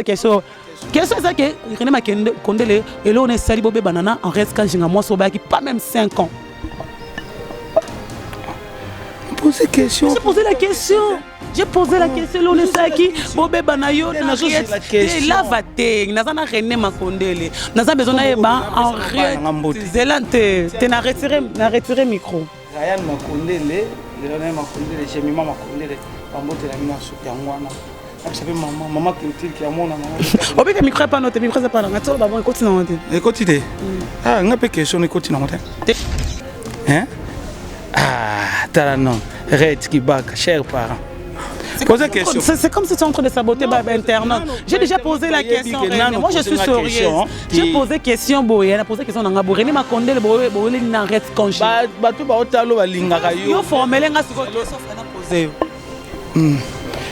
Question ça que René Makondele et là on est sali bobé banana en reste quand j'ai un mois qui pas même 5 ans. Posez question. J'ai posé la question. J'ai posé la question là on est sali bobé banayo na et là va te nazana René Makondele. Naza besoin na ba en reste. Zelante te na retirer micro. Ryan Makondele, René Makondele, j'ai mis Makondele pambote la mina soki ngwana. Maman qui a mon on peut que micro pas noté micro c'est pas là on va continuer continue ah on a pas question on continue hein ah t'as non Red qui back cher parent posez question c'est comme si tu es en train de saboter Internet j'ai déjà posé la question moi je suis sérieuse j'ai posé question boye na posé question na René Makondele boye na reste conche ba tout ba otalo ba lingaka yo formel nga siko poser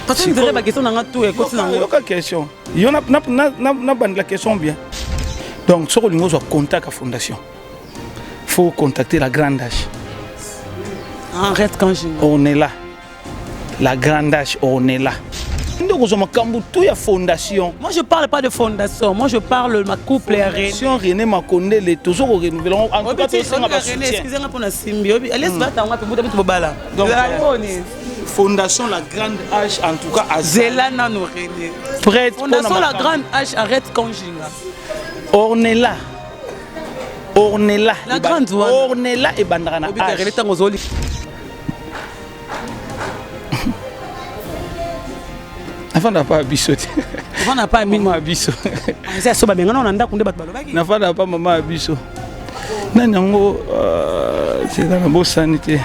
parce que vous avez la question dans tout et continue. Aucune question. Il y en a la question bien. Donc sur le niveau contact à fondation. Faut contacter la grande H. Arrête quand je. On est là. La grande H, on est là. Fondation. Moi je parle pas de fondation, moi je parle de ma couple et René Makondele toujours au renouvellement. En tout cas, excusez-moi pour la symbiote. Laisse pas ta bala. Donc Fondation la grande H en tout cas à Zelana no René. Prête Fondation la grande H arrête Kanjinga. On est là. On est là. La grande on est là et bandarana. Avant n'a pas abisso. Avant n'a pas maman abisso. C'est ça ben on anda kunde batbalo baki. N'a pas maman abisso. Nanyango c'est dans la bonne sanité.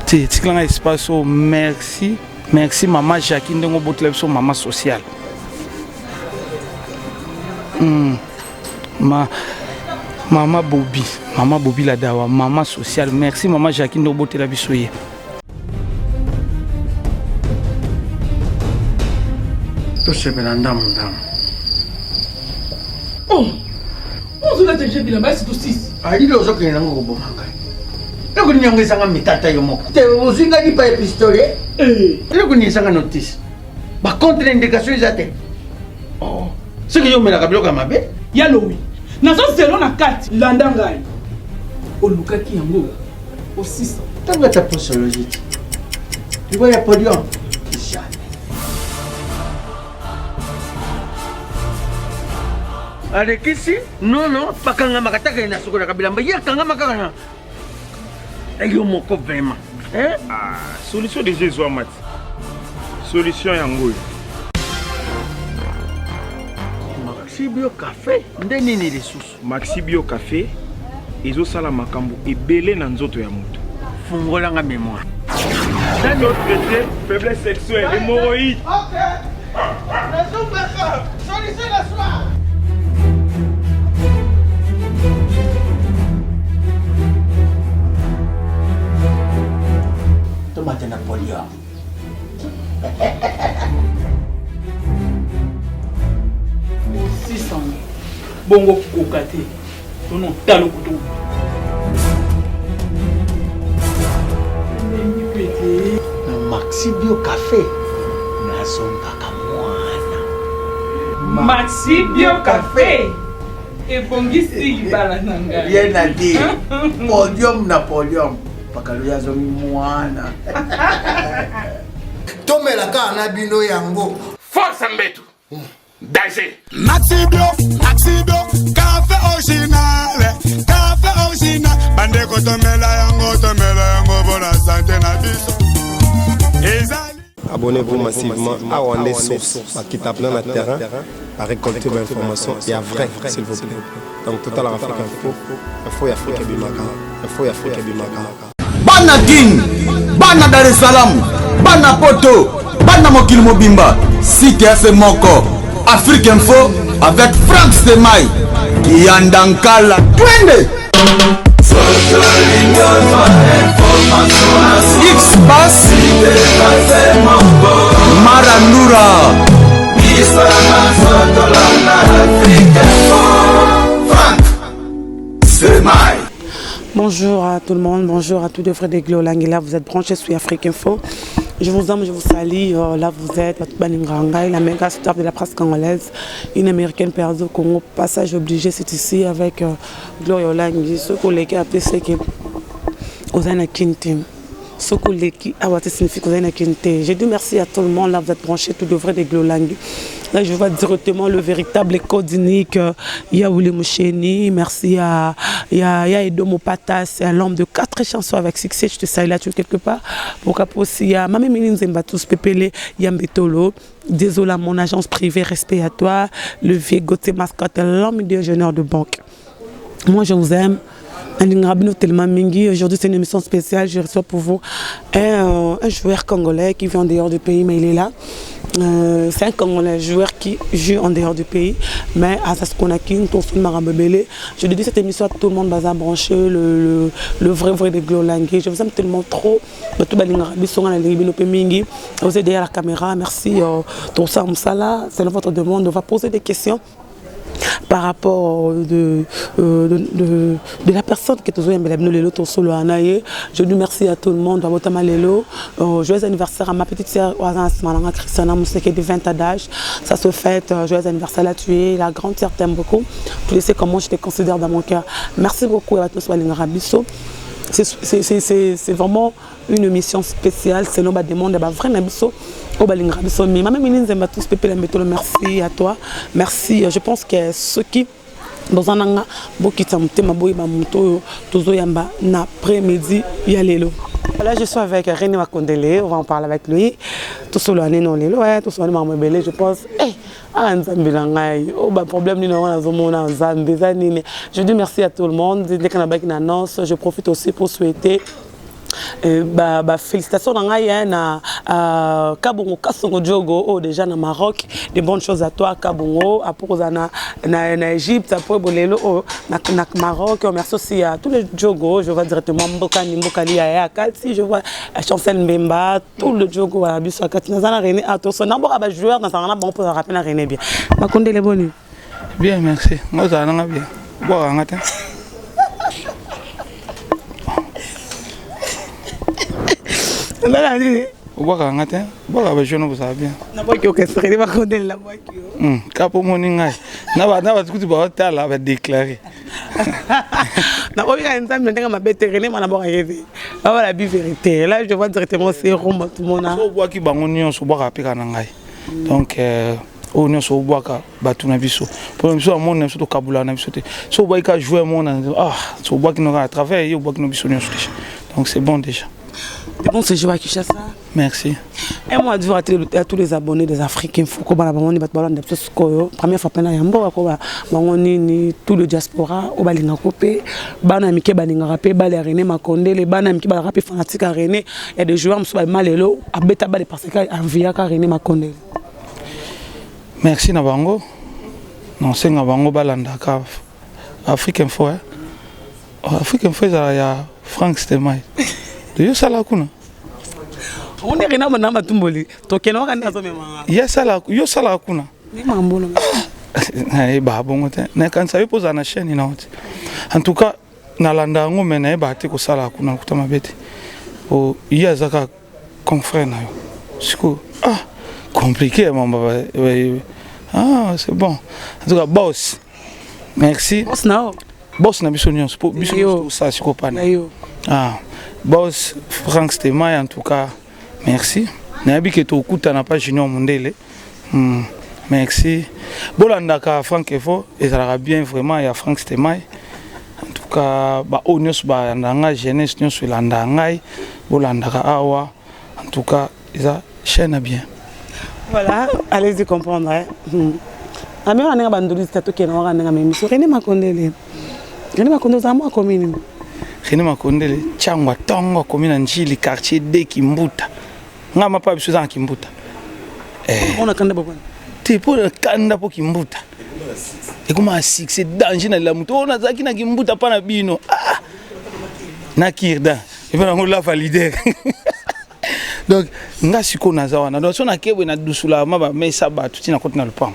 Tu as un espace, merci. Merci maman Jacqueline de Ngobotleb sur maman sociale. Maman Bobby la dawa, maman sociale. Merci maman Jacqueline de Ngobotleb bisoye. Tout ce belanda mon dame. Oh, on se l'a déjà bien là, c'est tout six. Ah, il ose que n'ango bomanga. Loko nyongeza mitata yo moko. Te uzinga ni pa pistolet. Loko nyesanga notice. Ba contre indication izate. Oh. Ce que yo mela kabloka mabe. Yalo oui. Nazo zelo na kati landa ngai. Olukaki yango. Au 600. Tanga ta posologie. Tu vois ya podium. Jamais. Avec ici, non, pas quand on m'a attaqué na soko na kabila mbaya kanga makana. Ayo moko vraiment. Hein? Ah, solution de Jésus Amat. Solution yango. Maxi Bio Café, ndeni ni ressources. Maxi Bio Café, ezo sala makambo ebele na nzoto ya moto. Fungola nga mémoire. D'un autre côté, faiblesse sexuelle, hémorroïde. OK. Solution la soir. Tomate Napoléon. Au 600. Bongo kokate. Tono talo kutu. Maxi Bio Café. Nazonga kamwana. Maxi Bio Café. Et bongisi libala nanga. Bien à dire. Podium Napoléon. Pakaluya zo mwana. Tomela kana bino yango. Force Mbetu. Danger. Maxi Bio, café original. Bandeko tomela yango pour la santé na biso. Abonnez-vous massivement à Wandé Source, qui tape dans le terrain, à récolter l'information et à vrai, s'il vous plaît. Donc, Total Afrique Info, Info Afrique Bimaka. Bana Guine, Bana Dar es Salaam, Bana Poto, Bana Mokil Mobimba, Site FM Moko, Afrique Info avec Frank Semaï, Yandankala, Twende. X-Bass, Marandura, Frank Semaï. Bonjour à tout le monde, bonjour à tous les frères de Glolangela, vous êtes branchés sur Afrique Info. Je vous aime, je vous salue. Là, vous êtes la méga star de la presse congolaise, une américaine perdue au Congo. Passage obligé, c'est ici avec Gloria Olangi. Ce collègue a appelé ce que vous avez Kintim. Ce collègue a signifie que vous avez Kintim. J'ai dit merci à tout le monde. Là, vous êtes branchés tout de vrai de Glolangi. Là, je vois directement le véritable code unique. Yaouli Moucheni, merci à Edomo Patas, à l'homme de 4 chansons avec succès. Je te salue là, tu es quelque part. Pourquoi aussi, il y a Mami Méline Zembatus, Pépélé, Yambetolo. Désolé à mon agence privée, respect à toi. Le vieux Gauthier Mascotte, l'homme ingénieur de banque. Moi, je vous aime. Aujourd'hui, c'est une émission spéciale. Je reçois pour vous un joueur congolais qui vit en dehors du pays, mais il est là. C'est un Congolais joueur qui joue en dehors du pays, mais à Saskonaki, je dis cette émission à tout le monde, bazar branché, le vrai de Glolangi. Je vous aime tellement trop. Vous êtes derrière la caméra, merci. C'est votre demande. On va poser des questions par rapport de la personne qui est toujours je dis merci à tout le monde. Joyeux anniversaire à ma petite sœur Christiana Mousseke de 20 ans d'âge. Ça se fête. Joyeux anniversaire à tuer. La grande sœur t'aime beaucoup. Tu sais comment je te considère dans mon cœur. Merci beaucoup à tous. C'est vraiment une émission spéciale. C'est l'homme des mondes. Merci à toi. Merci. Je pense que ceux qui dans un an, l'après-midi, il y a l'élo. Là, je suis avec René Makondele, on va en parler avec lui. Tout seul, on est non l'élo, tout seul, on est je pense. Problème, je dis merci à tout le monde. Je profite aussi pour souhaiter. Félicitations à Kabongo Kasongo Djogo déjà na Maroc, de bonnes choses à toi Kabongo, à na Égypte, après Bolelo na Maroc. Merci aussi à tous les Djogo, je vois directement Mbokani Mbokali à Kati, je vois Chancel Mbemba, tout le Djogo à Biso à Kati, na René Atoso, na ba joueur na sana bon pour rappeler René bien. Makondele boni. Bien, merci. Moi ça na bien. Boire ngata. Boire ngata. Boire je ne vous savez bien. Na boire que René Makondele la boire. Kapo moni ngai. Na ba tukuti ba tala ba déclarer. Na boire quand même ndanga mabete René mana boire yévé. Ba la vérité. Là je vois directement c'est Roma tout mon a. So boire ki bango nyonso boire apika na ngai. Donc o nyonso boire ka batu na biso. Pour biso amon na biso to kabula na biso te. So boire ka jouer mon so boire ki no à travers yo boire ki no biso nyonso. Donc c'est bon déjà. C'est bon, c'est joué à Kinshasa. Merci. Et moi, je veux à tous les abonnés des Africains, il faut que la première fois que tout le diaspora, au Balinga Kopé, Banamike Balinga Rapé, Balerine Makonde, les Banamike Balarapé fanatique à René, il y a des joueurs qui sont malélo, à Beta Bale parce qu'il y a un via René Makonde. Merci Nabango. Non, c'est Nabango Balandaka. Afrique Info. Afrique Info, il y a Franck Stemay. Yo sala kuna. On est rien na matumboli. Tokeno kana zo mema. Yo sala kuna. Ni mambola. Ba bongo te. Na kansa yo poza na chaîne na hote. En tout cas, na landa ngo mena ba te ko sala kuna kutama bete. O iya zaka confrère na yo. Siko compliqué mamba. C'est bon. En tout cas, boss. Merci. Boss na. Boss na biso nyonso. Biso ça siko pana. Boss Franck Stemay, en tout cas, merci. Nabi que tu écoutes na page Junior Mondele. Merci. Bolandaka Franck Efo, et ça ira bien vraiment, il y a Franck Stemay. En tout cas, onyos ba ndanga jeunesse nyos landangai, bolandaka awa. En tout cas, ça chaîne bien. Voilà, allez-y comprendre. Ami on a bandoli tato ke na wa nga memi. So René Makondele. René Makondele za mo commune. René Makondele changwa tongo komina njili quartier de Kimbuta ngama pa biso za Kimbuta on a kanda bobana te pour kanda po Kimbuta et comment a succès danger na la muto on zaki na Kimbuta pa na bino na kirda et bien on l'a validé donc nga siko na zawana donc on a kebwe na dusula maba mais ça ba tout na continue le pan.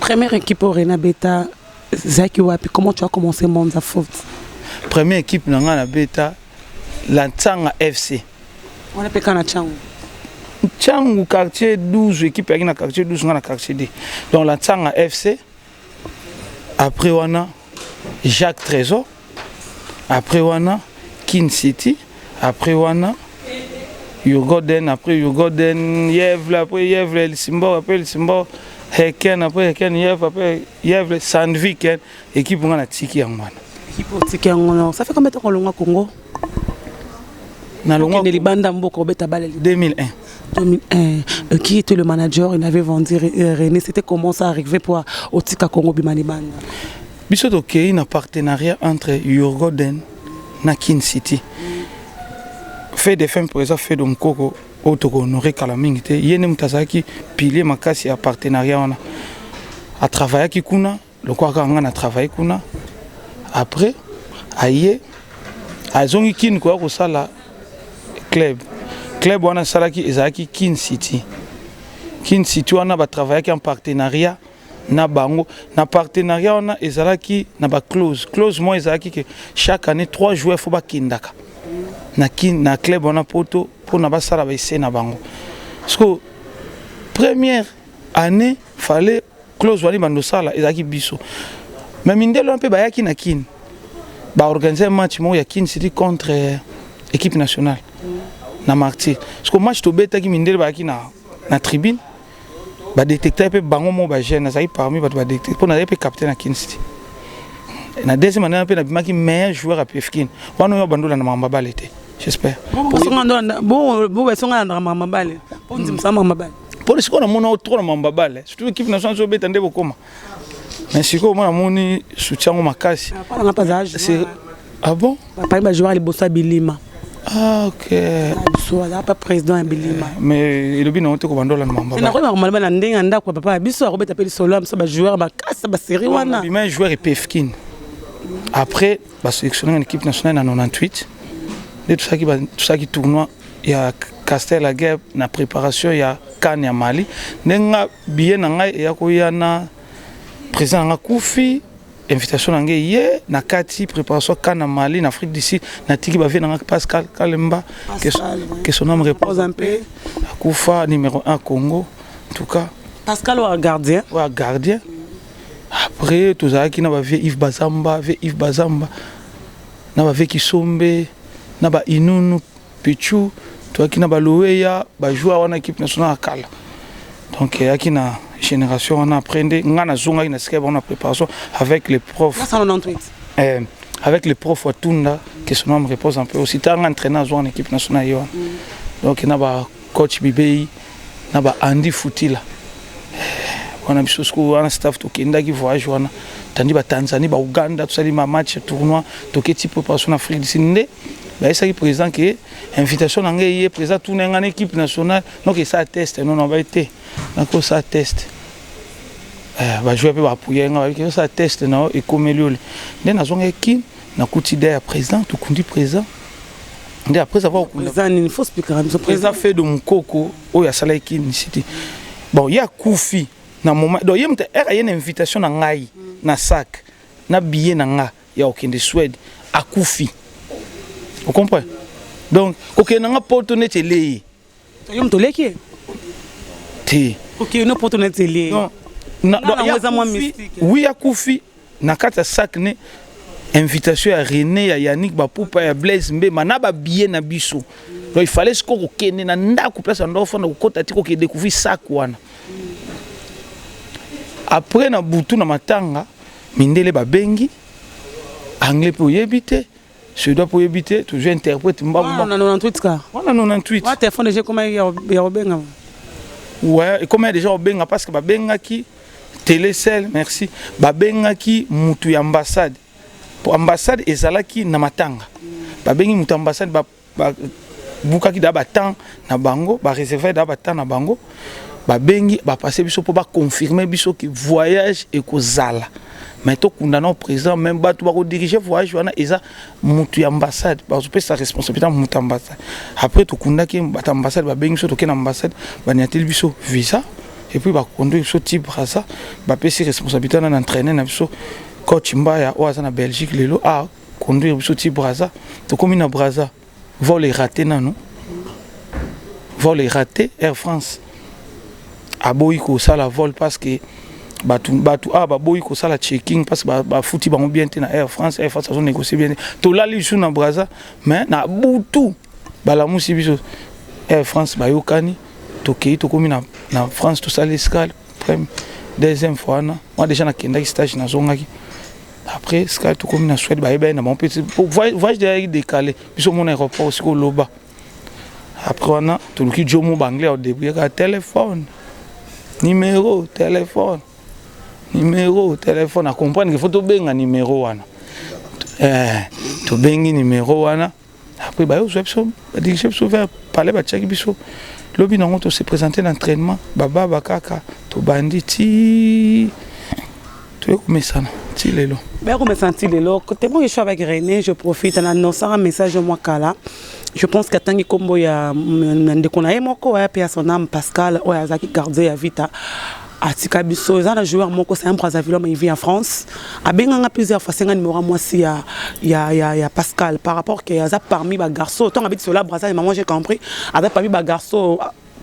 Première équipe au Rena Beta Zaki wapi, comment tu as commencé Monza Foot? Première équipe na Beta, la Tsanga FC. On a pécan à Tchangou. Tchangou, quartier 12, équipe à quartier 12, on a quartier 10. Donc la Tchanga FC, après on a Jacques Trésor, après on a Kin City, après on a Yurgoden, après Yurgoden, Yevle, après Yevle, El Simbo, après El Simbo, Heken, après Heken, Yevle, après Yevle, Sandvik, équipe on a Tiki Yangman. Équipe Tiki Yangman, ça fait combien de temps qu'on l'a au Congo? Na Longa 2001. 2001. Qui était le manager? Il avait vendu René. C'était comment ça arrivait pour au Tika Congo Bimani Banda? Biso to kei na partenariat entre Yurgoden na Kin City. Fait des fins pour ça fait donc Koko autoko honoré Kalamingi te yene mutazaki pilier makasi ya partenariat on a travaillé ki kuna le quoi nga na travaillé kuna après aye azongi kin ko ko sala club wana salaki ezaki Kin City wana ba travailler en partenariat na bango na partenariat wana ezalaki na ba clause moi ezalaki que chaque année 3 joueurs faut ba kindaka na club wana poto pour na ba sala ba ese na bango parce que première année fallait clause wali bando sala ezalaki biso mais mindelo un peu ba yaki na kin ba organiser un match mo ya Kin City contre équipe nationale na martyr parce que match to beta ki mindele ba ki na tribune ba détecter pe bango mo ba jeune ça parmi ba détecter pour na pe capitaine na Kin City na deuxième année pe na bimaki meilleur joueur à PFKin wana yo bandola na mamba balete j'espère bon songa na mamba bale pour ndimsa mamba bale pour ce qu'on a mona trop na mamba bale surtout équipe nationale so beta ndebo koma mais siko mona moni soutien au makasi c'est ah bon papa ba joueur les bossa bilima. Ah ok. Soit pas président Bilima. Mais il a bien honte qu'on bandola na mamba. Na ko normalement na ndenga ndako papa biso a robeta peli solo ça ba joueur ba kasa ba série wana. Il m'a joueur et PFKin. Après ba sélectionner une équipe nationale en 98. Et tout ça qui tournoi il y a Castel la guerre na préparation il y a CAN ya Mali. Ndenga bien na ngai ya ko yana président nga Koufi. Invitation à Ngeye, na Kati, préparation CAN à Mali, en Afrique du Sud, na Tiki Bavé, na Pascal Kalemba, que son nom repose un peu. Koufa, numéro 1 Congo, en tout cas. Pascal ou gardien? Oui, gardien. Après, tout ça, qui n'a pas vu Yves Bazamba, n'a pas vu Kisombe, n'a pas Inunu, Pichu, toi qui n'a pas Louéa, jouer en équipe nationale à Kala. Donc, il y a qui n'a génération on apprend on a préparation avec les profs avec les profs Watunda qui son nom repose un peu aussi tant entraîneur en équipe nationale donc il y a coach Bibei na ba Andy Futila on a biso un staff to kenda qui voyage wana tandi ba Tanzanie ba Uganda tout ça ma match tournoi to que type préparation en Afrique du Sud bah ça qui président que invitation ngé président tourner en équipe nationale donc ça teste non on va été donc ça teste va jouer peu va appuyer on ça teste non et comme lui dès na zonga qui na kuti derrière président tout kundi président dès après avoir président il faut expliquer le président fait de mukoko o ya sala qui cité bon il y a Koufi na moment donc il y a une invitation na ngai na sac na billet na nga ya okende Suède à Koufi. Vous comprenez? Donc, quand on a un porte-nez télé. Tu as un télé qui? Té. Ok, on a un porte-nez télé. Non. Oui, à Koufi, na kata sac ne invitation à René, à Yannick, à Poupa, à Blaise Mbe, manaba billet na biso. Donc il fallait qu'on kende na ndako place en enfant na kota tiko ke découvrir sac wana. Après na butu na matanga, mindele ba bengi anglais pour yebite. Je dois pour éviter, toujours interprète. On a 98 cas. On a 98. Ouais, téléphone déjà comment il y a Benga. Ouais, et comment déjà Benga parce que ba Benga qui télécell, merci. Ba Benga qui mutu ya ambassade. Pour ambassade ezalaki na matanga. Ba bengi mutu ambassade ba buka ki da ba temps na bango, ba réserver da ba temps na bango. Ba bengi ba passer biso pour ba confirmer biso que voyage et ko zala. Mais tout condamné au président même pas tout va diriger voyage wana eza mutu ambassade parce que sa responsabilité mutu ambassade après tout condamné qui ambassade ba bengi so to ken ambassade ba niatel biso visa et puis ba conduire so type ça ba pesi responsabilité na entraîner na biso coach Mbaya o azana Belgique lelo a conduire biso type Braza to comme na Braza vol raté na non vol est raté, Air France aboyi kosala vol parce que batu baboyi kosala checking parce que bafuti bango bien te na Air France azo négocier bien tolali biso na Brazza mais na butu balamusi biso Air France bayokani tokei tokomi na France tosala escale deuxième fois moi déjà nakendaki stage nazongaki après escale tokomi na Suède bayeba na mon petit voyage déjà décalé biso mon aéroport aussi koloba après wana toluki jomo banglais au début ka téléphone numéro téléphone à comprendre qu'il faut to benga numéro wana to bengi numéro wana après ba yo biso dirige biso vers parler ba tchaki biso lobi nango to se présenter l'entraînement baba bakaka to banditi to komesana ti lelo ba komesana ti lelo côté moi je suis avec René je profite en annonçant un message moi kala je pense que tangi kombo ya ndeko na ye moko ya pia son âme Pascal o ya zaki gardien ya vita atika biso za na joueur moko c'est un Brazzaville mais il vit en France a benganga plusieurs fois senga numéro moi si ya Pascal par rapport que ya parmi ba garçons tant habite sur la Brazzaville maman j'ai compris avec parmi ba garçons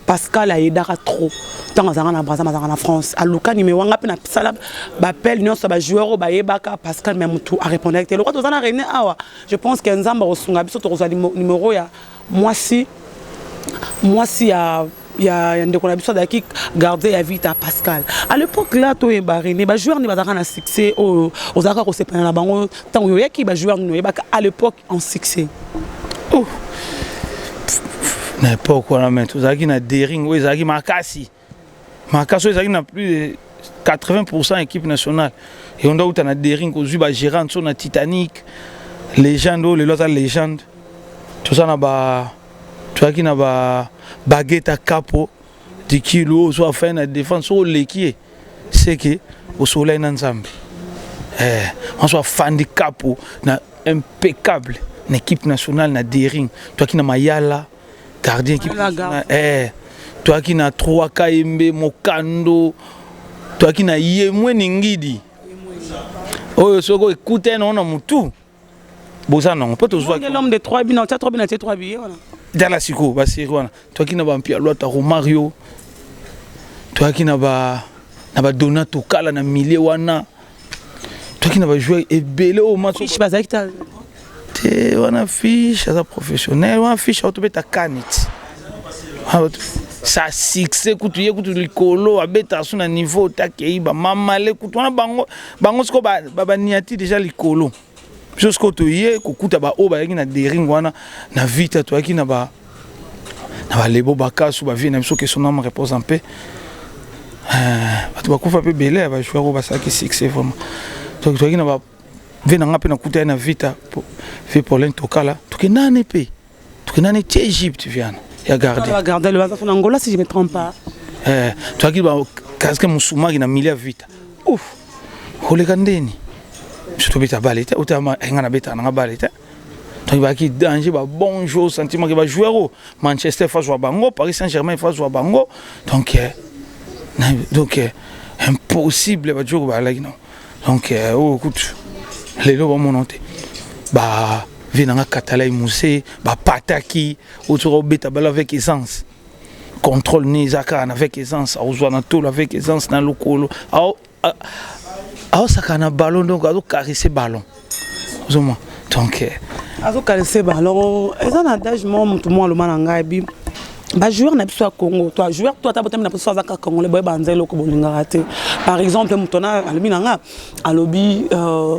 Pascal a aidera trop tant azanga na Brazzaville mazanga na France a luka numéro wanga pe na sala ba appel nyonso ba joueur ba yebaka Pascal même tout a répondre avec le roi tozana René awa je pense que nzamba osunga biso to numéro ya moi si ya ndeko na biso daki garder ya vite à Pascal à l'époque là to René ba joueur ni bazaka na succès aux aka ko sepana na bango tant yo yaki ba joueur no yebaka à l'époque en succès oh n'importe quoi mais tous aki na daring oui aki makasi ezaki na plus de 80% équipe nationale et on doit out na daring ko zuba gérant sur na Titanic légende les autres légende tout ça na ba tu aki na ba baguette à capo 10 kilos soit fait na défense au l'équipe c'est que au soleil na nzambe on soit fan de capo na impeccable na équipe nationale na daring toi qui na mayala gardien équipe toi qui na 3 KMB Mokando toi qui na yemwe ningidi oyo soko écoutez non na mutu boza non peut toujours l'homme de 3 billets 3 billets voilà dans la siko ba sirwana toi qui na ba mpia lota Romario toi qui na ba Donato Kala na milieu wana toi qui na ba jouer ebele au match je sais pas exact on affiche à professionnel on affiche autobeta kanit ça succès kutuye kutu likolo abeta suna niveau takei ba mamale kutu wana bango siko ba niati déjà likolo jusqu'au toye kokuta ba o ba yaki na daring wana na vite to yaki na ba lebo bakasu ba vie na biso que son nom repose en paix tu ba kufa pe belé ba jouer ba ça qui succès vraiment donc to yaki na ba venanga pe na kuta na vita pour l'intokala to ke nane pe to ke nane ti Égypte viana ya garder le bazar en Angola si je me trompe pas to yaki ba casque musumaki na milia vita ouf koleka ndeni surtout beta baleta utama ngana beta na baleta donc ba ki danger ba bonjour sentiment que ba jouer Manchester face au bango Paris Saint-Germain face au bango donc impossible ba jouer ba là non donc oh écoute les lots vont monter bah venanga Katalai Moussé bah pataki autour beta bala avec essence contrôle nizaka avec essence au na tout avec essence na lokolo ça kana ballon donc azo caresser ballon zoma donc azo caresser ballon eza na d'âge tout moi le mananga bi ba joueur na biso Congo toi joueur toi ta botem na biso za Congo le boy banzelo ko bolinga raté par exemple mutona alobi nanga alobi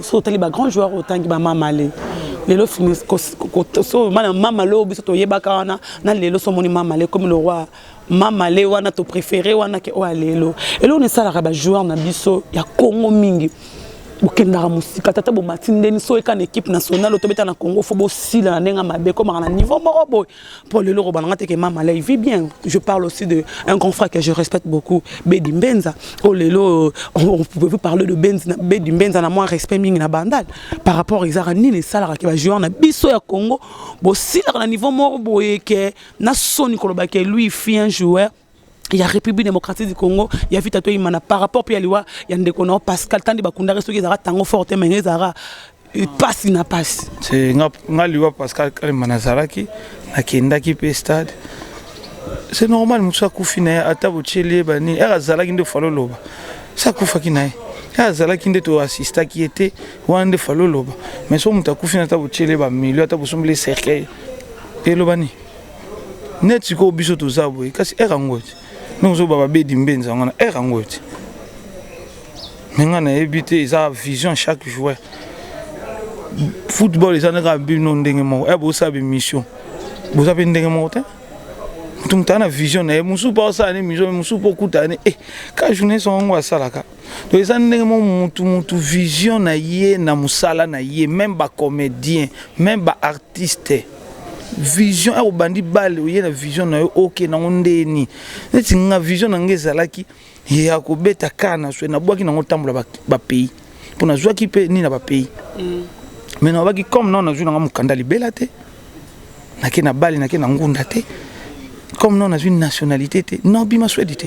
so tali ba grand joueur otangi ba mamale lelo finis so mamale obiso to yebaka wana na lelo so moni mamale comme le roi mamale wana to préféré wana ke o lelo elo ne sala ba joueur na biso ya Congo mingi bokendaka musika tata bo matindeni so eka na équipe nationale otobeta na Congo faut bosila na nenga mabe comme na niveau moko boy pour le loro bananga te ke mama il vit bien je parle aussi de un grand frère que je respecte beaucoup Bedi Mbenza oh lelo on pouvait vous parler de Benza Bedi Mbenza na moi respect mingi na bandal par rapport à ni les salaires qui va jouer na biso ya Congo bosila na niveau moko boy ke na soni koloba ke lui fit un joueur. Il y a République démocratique du Congo, il y a vite à toi imana par rapport puis il y a des kono Pascal Tandi bakunda resto qui zara tango forte mais zara passe na passe. C'est nga liwa Pascal Kali Manazaraki na kenda ki pe stade. c'est normal mutu akufi na ye ata botyeli yeba nini ere azalaki nde fala oloba so akufaki na ye ere azalaki nde toasistaki ye te wana nde fala oloba mais so moto akufi na ata botyeli yeba milio ata bosombeli cercueil eloba nini neti sikoyo biso toza boye kasi ere yango te ndenge ozoba babedi mbenza yango na ere yango te mais nga nayebi te eza vision chaque joueur football eza ndenge bino ndenge moko e bosala bemission boza mpe ndenge moko te mutu mutu ana vision na ye mosusu mpo osala ne mission mosusu mpo okutana ne ka journée songo asalaka donc eza ndenge moko mutu vision na ye na mosala na ye même bacomédien même baartiste vision ekobandi bale oye na vision na yo oke nango ndeni neti nga vision na nga ezalaki ya kobeta kar na Suède nabwaki nango tambola bapays mpo nazwaki mpe nini na bapays mais nabaki comme non nazwi nanga mokanda libela te nake na bale nake na ngunda te comme non nazwi nationalité te nabima Suède te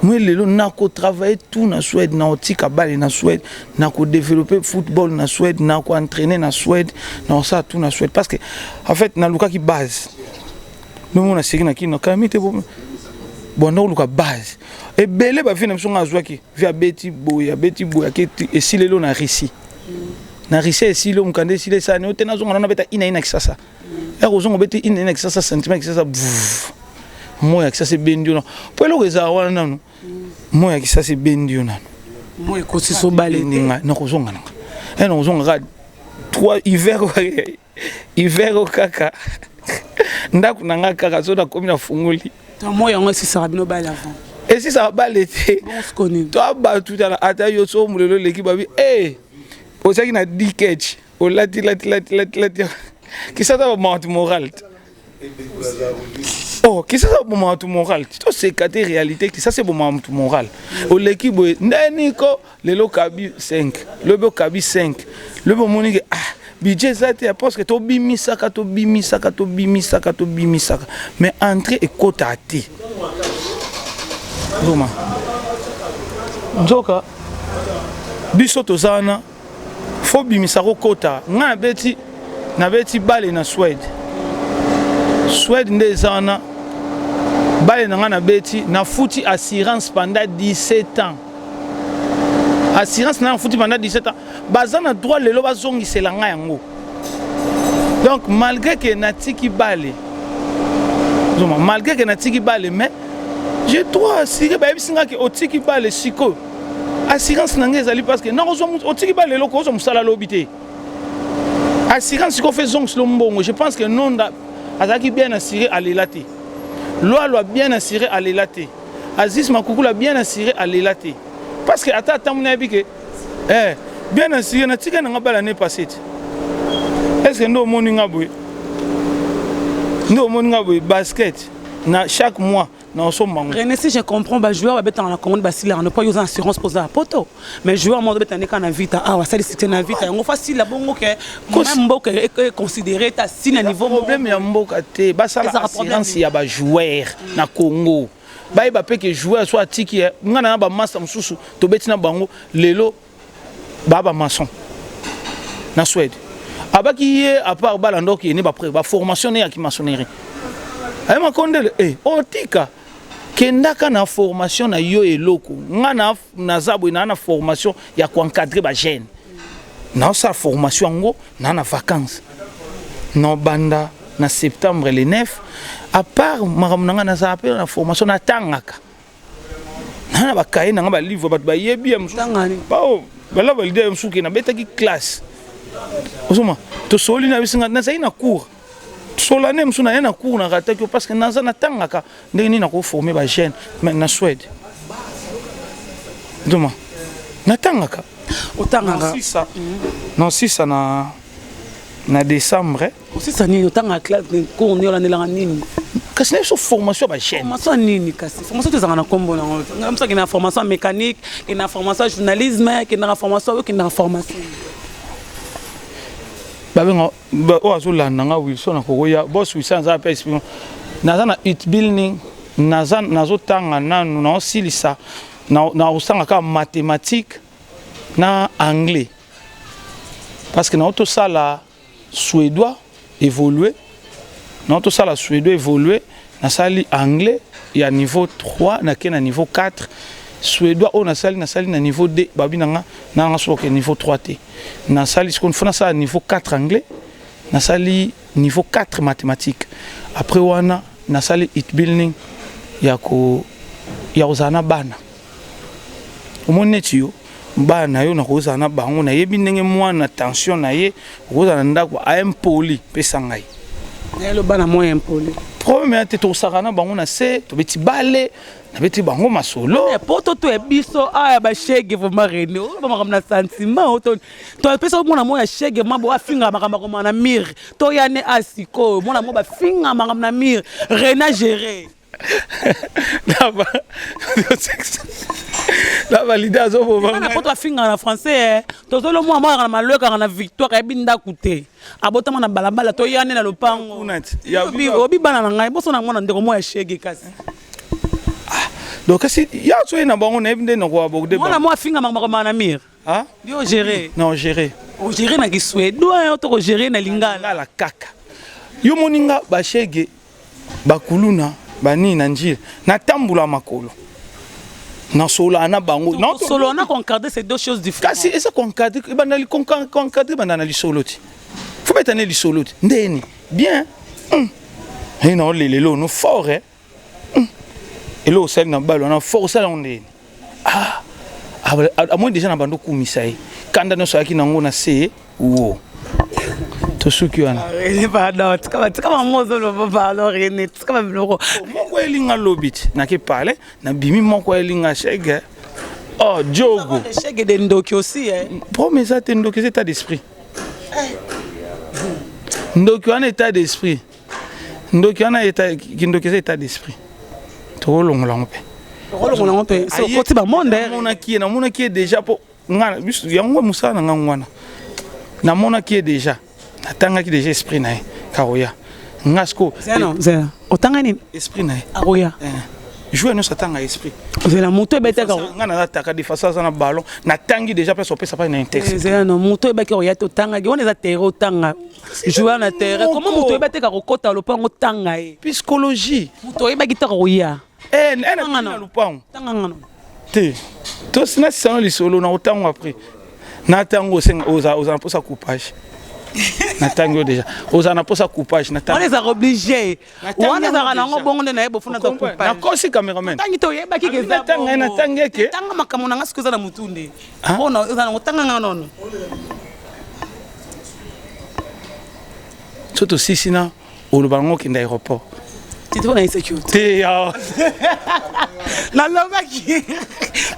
moi lelo nakotravaille tout na Suède naotika bale na Suède nakodévelopper football na Suède nakoentraîner na Suède naosala tout na Suède parce que en fait nalukaki base nomo na seki na kino kami te bon naoluka base ebele bavi na biso nga azwaki vi abeti boye ake esilelo na Russie na Russie esilo mokanda esilo esani ote nazonga na beta ina ina kisasa ekozonga beti ina ina kisasa sentiment kisasa moya kisasa ebendi yo po eloko ezala wana nano moya kisasa ebendi yo nano moya ekosi so bale te nakozonga nanga nakozonga kaka 3 hiver kaka ndako na nga kaka so nakomi nafungoli moya yango esisaka bino bale avant esisaka bale te to bato tala ata yo so molelo eleki babi ozalaki na diketch olati kisasa bamatu moral te kisasa bamatu moral te toseka te réalité kisasa se bamatu moral oleki boye ndeni ko lelo kabi 5 lobi okabi 5 lobi omonike budget eza te parce que tobimisaka mais entrée ekota te zoma nzoka biso toza wana fo bimisa kokota nga nabeti bale na Suède nde eza wana bale na nga nabeti nafuti assurance pendant 17 ans assurance na futi pendant 17 ans baza na droit lelo bazongisela nga yango donc malgré que natiki bale mais j'ai droit assuré bayebisinga ke otiki bale siko assurance na nga ezali parce que nakozwa otiki bale lelo kozwa mosala lobi te assurance siko fe zongselo mbongo je pense que nonda azalaki bien assuré alela te loalo bien assuré alela te Aziz Makukula bien assuré alela te parce que ata mona yebi ke bien assuré na tika na nga bala ne passé est-ce que ndo omoni nga boye basket na chaque mois na osombango René si je comprends ba joueur ba beta na commande basila on pas user assurance pour ça poto mais joueur mo beta ne kana vita wasali c'était na vita yango facile la bongo ke même mboka est considéré ta si na niveau problème ya mboka te basala assurance ya ba joueur na Congo bayeba pe ke joueur soit tiki nga na ba master mususu to beti na bango lelo baba maçon na Suède abaki ye à part balando ki ni ba formation ya ki maçonnerie ay makondele otika kendaka na formation na yo eloko nga na zabwe na formation ya encadrer ba jeune na sa formation ngo na vacances no banda na septembre le 9 à part makamuna na za appel na formation na tangaka na ba kaye na ba livre ba yebi tangani bala valide msuki na betaki classe osoma to soli na bisinga na sai na cours solane msu na yana cours na rataki parce que naza na tangaka ndenge ni na ko former ba jeune na Suède doma na tangaka otangaka non si ça na décembre aussi ça ni otanga classe cours ni olandelanga nini kasi na formation ba jeune formation nini kasi formation tezanga na kombo na ngam ça na formation mécanique et na formation journalisme et na formation qui na formation babenga o azolanda nga Wilson akokoya boss Wilson za pa explication naza na it building nazotanga nanu na osilisa na osanga ka mathématique na anglais parce que na autosala suédois évoluer nasali anglais ya niveau 3 nake na niveau 4 suédois o nasali na niveau 2 babi nanga soke niveau 3 te nasali ce qu'on fait ça niveau 4 anglais nasali niveau 4 mathématiques après wana nasali it building ya kozana bana omone tiyo bana yo na kozana bango na yebi ndenge mwana tension na ye kozana ndako a impoli pesa ngai le bana moyen impoli problème te to sakana bango na se to beti bale na beti bango masolo poto to ebiso aya ba shege vraiment rene o ba makamna sentiment to pesa mwana moya shege mabo afinga makamako na mir to yane asiko mwana mo ba finga makamna mir rena gérer la validation azo boma na poto afinga na français to zolo mo amara na maloka na victoire ebinda kute abotama na balabala to yane na lopango obi bana na ngai boso na mwana ndeko moya shege kasi donc si ya to na bango na ebinde na kwa bokde mwana mo afinga makamako na mir ah dio gérer non gérer o gérer na Kiswahili to ko gérer na lingala la kaka yo moninga ba shege bakuluna bani na njira na tambula makolo na solo na bango na solo na concordé c'est deux choses différentes kasi esa concordé banali concordé banana li solo ti faut mettre li solo ti ndeni bien et non lelo no fort et lo sel na balo na fort ça ndeni à moins déjà na bando kumisa e kanda no so yaki na ngona se wo tosuki wana kama mozo lo baba René kama biloko moko elinga lobit na ke parler na bimi moko elinga shege oh jogo shege de ndoki aussi promets ça te ndoki état d'esprit ndoki wana état d'esprit ndoki wana état d'esprit to longola ngope so koti ba monde na mona ki déjà po ngana bisu yango musana ngwana na mona ki déjà atanga ki déjà esprit na karoya ngasko zena otanga nini esprit na aroya jouer no satanga esprit zena moto ebeta ka ngana ataka de face na ballon na tangi déjà place opesa pa na texte zena no moto ebeka oya to tanga on eza terre otanga jouer na terre comment moto ebeta ka kokota lopango tanga psychologie moto ebaki ta oya na lopango tanga ngano te to sina sano li solo na otango après na tango senga oza posa coupage natango déjà ozana posa coupage on les a obligés on les a na ngobongo na yebo funa za coupage na kosi cameraman tangi to yeba ki ke za tanga na tangeke tanga makamu na ngasiku za na mutunde ona ozana ngotanga nganono soto sisina olobango kinda aéroport tito na insecurity te ya na loba ki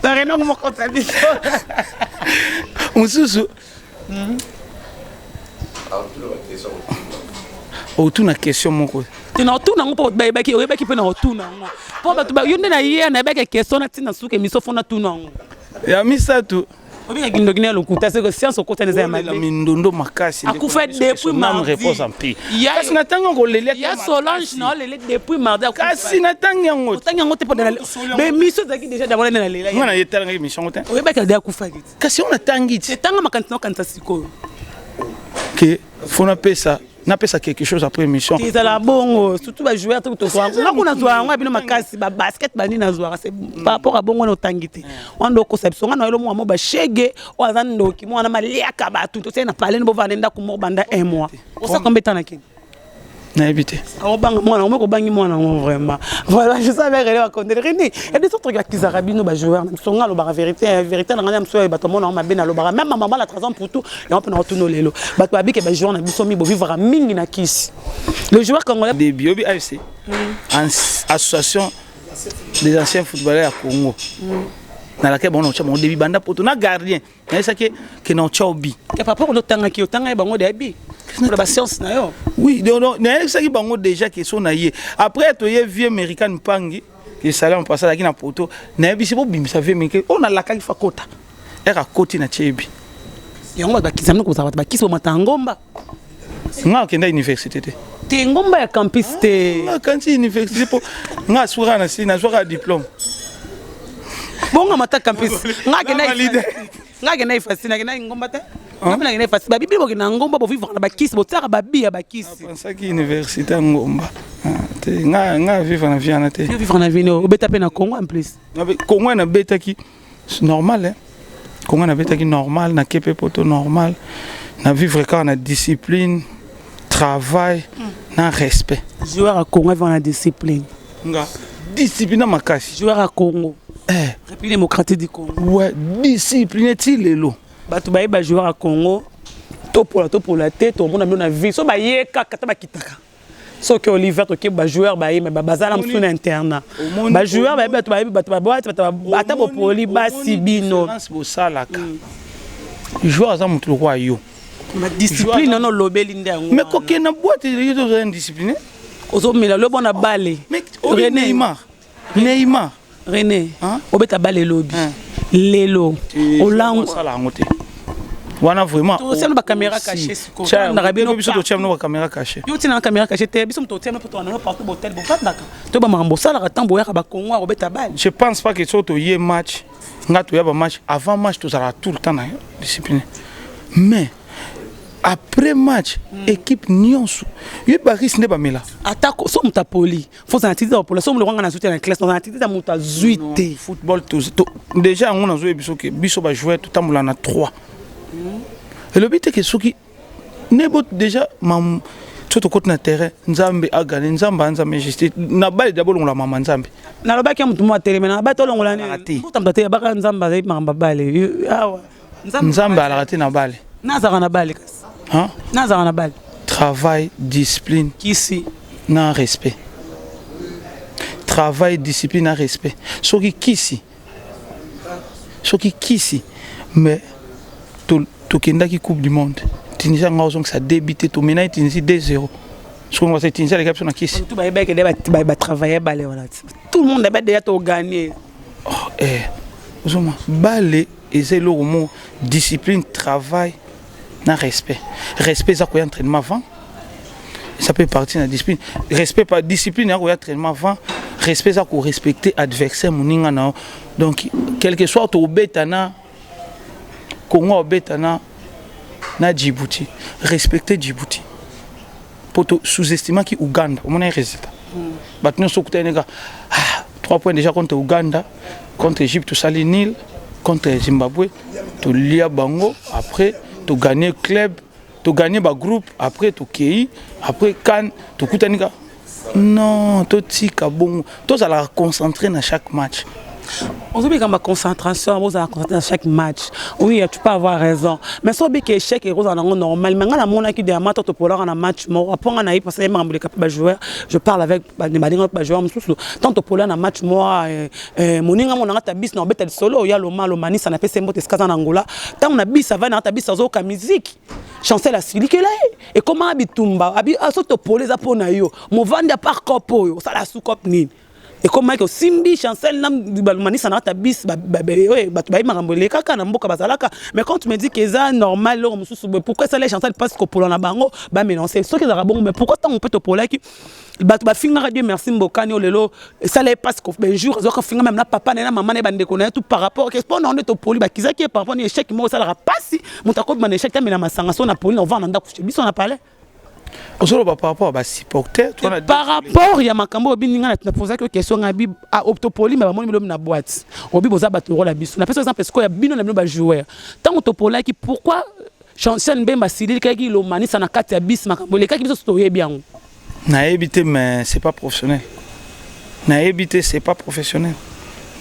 na reno mo kota biso mususu otuna question moko tina otuna ngo po bayebaki oyebaki pe na otuna ngo po bato ba yonde na ye na yebaki question na tina suke misofona tuna ngo ya misatu obika kindo kina lokuta c'est que science okota neza ya mabe la mindondo makasi akufa depuis mardi réponse en pi kasi natanga ngo lele ya Solange na lele depuis mardi kasi natanga ngo tanga ngo te po na mais miso zaki déjà d'abord na lela ngana yetala ngi mission ngote oyebaki de akufa giti kasi on atangi te tanga makantina kanisa sikoyo que faut na pesa quelque chose après mission c'est la bongo surtout ba joueur tout toi ngako na zoa ngwa bino makasi ba basket bani na zoa c'est par rapport à bongo no tangite wando conception ngana lo mo ba shege o azando ki mo na maliaka ba tout c'est na parler bo vanenda ko mo banda un mois o sa combien na kini na éviter o banga mwana o ko bangi mwana vraiment voilà je savais que va compter René et des autres gars qui zarabino ba joueur songa lo ba vérité na ngana mso ba to mona ma bena lo ba même maman la 3 ans pour tout et on peut retourner lelo ba to abike ba joueur na biso mi bo vivre mingi na kisi le joueur congolais de Biobi AFC association des anciens footballeurs à Congo na laquelle bon on chama début banda poto na gardien na ça que na chobi que papa on tanga ki otanga bango de abi pour la science na yo oui non na ça qui bango déjà que son na ye après to ye vieux américain pangi que ça là on passe là qui na poto na bi c'est bon bim ça veut mais on a la ka fa kota era koti na chebi yango ba kizamno ko ba kiso matangomba nga kenda université te ngomba ya campus te nga kanti université po nga swara na si na swara diplôme bonga mata campus nga kena ifasina kena ngomba te na ngene facile babibi boki na ngomba bo vivre na bakisi bo tsaka babi ya bakisi pensaki université ngomba te nga vivre na vie na te vivre na vie no obeta pe na Congo en plus Congo na betaki normal hein Congo na betaki normal na kepe poto normal na vivre quand na discipline travail na respect joueur à Congo vivre na discipline nga discipline makasi joueur à Congo République démocratique du Congo ouais discipline ti lelo bato ba joueur à Congo to pour la tête au monde na vie so ba yeka kata ba kitaka so que Oliver to ke ba joueur ba mais ba bazala msuna interna ba joueur ba bato ba boîte ata bo poli ba sibino bo salaka joueur za mutu kwa yo ma discipline non lobeli ndango mais koke na boîte yo to indiscipliné ozo mila lo bona balé Neymar René obeta balé lobby lelo olango sala ngote wana vraiment to sema ba caméra cachée siko na rabino biso to chama na caméra cachée yo tina na caméra cachée te biso to tena poto na partout botel bo fataka to ba mambo sala ka tambo ya ba Congo obeta balé je pense pas que so to yé match nga to ya ba match avant match to sera tout le temps na discipliné mais après match équipe nyonso yo baris ne ba mela attaque so muta poli faut s'anticiper pour so mu ngana soutenir la classe on anticiper muta zuité football to déjà on a joué biso ba jouer tout tambola na 3 et le but est que soki nebo déjà mam tout côté na terrain nzambe a gagné nzamba anza majesté na balle d'abord on la mama nzambe na lo baki mutu mo télé na ba to longola ni mutamta te ba ka nzamba za mamba balle awa nzambe a raté na balle nazara na balle hein nazara na balle travail discipline kisi na respect travail discipline na respect soki kisi mais to kendaki coupe du monde Tunisia ngazong ça débité to mena Tunisie 2-0 ce qu'on va c'est Tunisie les gars sont kisi tout ba travailler balle voilà tout le monde a déjà to gagner ozoma balle et c'est le mot discipline travail na respect ça quoi entraînement avant ça peut partir na discipline respect pas discipline ya quoi entraînement avant respect ça quoi respecter adversaire moninga na donc quel que soit to betana Congo betana na Djibouti respecter Djibouti pour sous-estimer qui Ouganda on a un résultat maintenant so kutenega 3 points déjà contre Ouganda contre Égypte tout ça les Nil contre Zimbabwe tout lia bango après tu gagner club tu gagner ba groupe après tu kei après kan tu kutanika non tu tika bon tu ça la concentrer dans chaque match. On se dit que ma concentration, vous allez concentrer dans chaque match. Oui, tu peux avoir raison. Mais si on dit que l'échec est normal, mais quand on a qui des amateurs pour un match, après on a eu parce que les capables joueurs, je parle avec les joueurs, tant pour un match moi, mon inga mon anga bis na beta solo, il y a le mal, mani ça n'a fait ses mots en Angola. Tant on a bis ça va na bis ça zoka musique. Chancel a sili que là et comment habitumba, abi asoto pour les apona yo, mon vendre par copo yo, ça la sous cop ni. Et comme Michael Simbi chancel nam balmani ça n'a ta bis ouais batubai marambole kaka na mboka bazalaka mais quand tu me dis que ça normal là pourquoi ça les chancel parce que pour na bango ba mélanger ce que ça bon mais pourquoi tant on peut te poler qui batu ba finga radio merci mbokani olelo ça les parce que ben jour zo finga même na papa na maman na bande connaître tout par rapport que pour on te poli ba kizaki parfois ni échec moi ça la passe mutako man échec mais na masanga so na poli on va na ndako biso na parler par rapport à supporter par rapport ya makambo bininga na poser que question ngabi a optopoli mais bamoni na boîte obi boza batoro la biso na par exemple est-ce que ya bino na bino ba joueur tant optopola qui pourquoi chancel Mbemba Sidil kaki lo manisa na kati ya bis makambo le kaki biso to yebi yango na éviter mais c'est pas professionnel na éviter c'est pas professionnel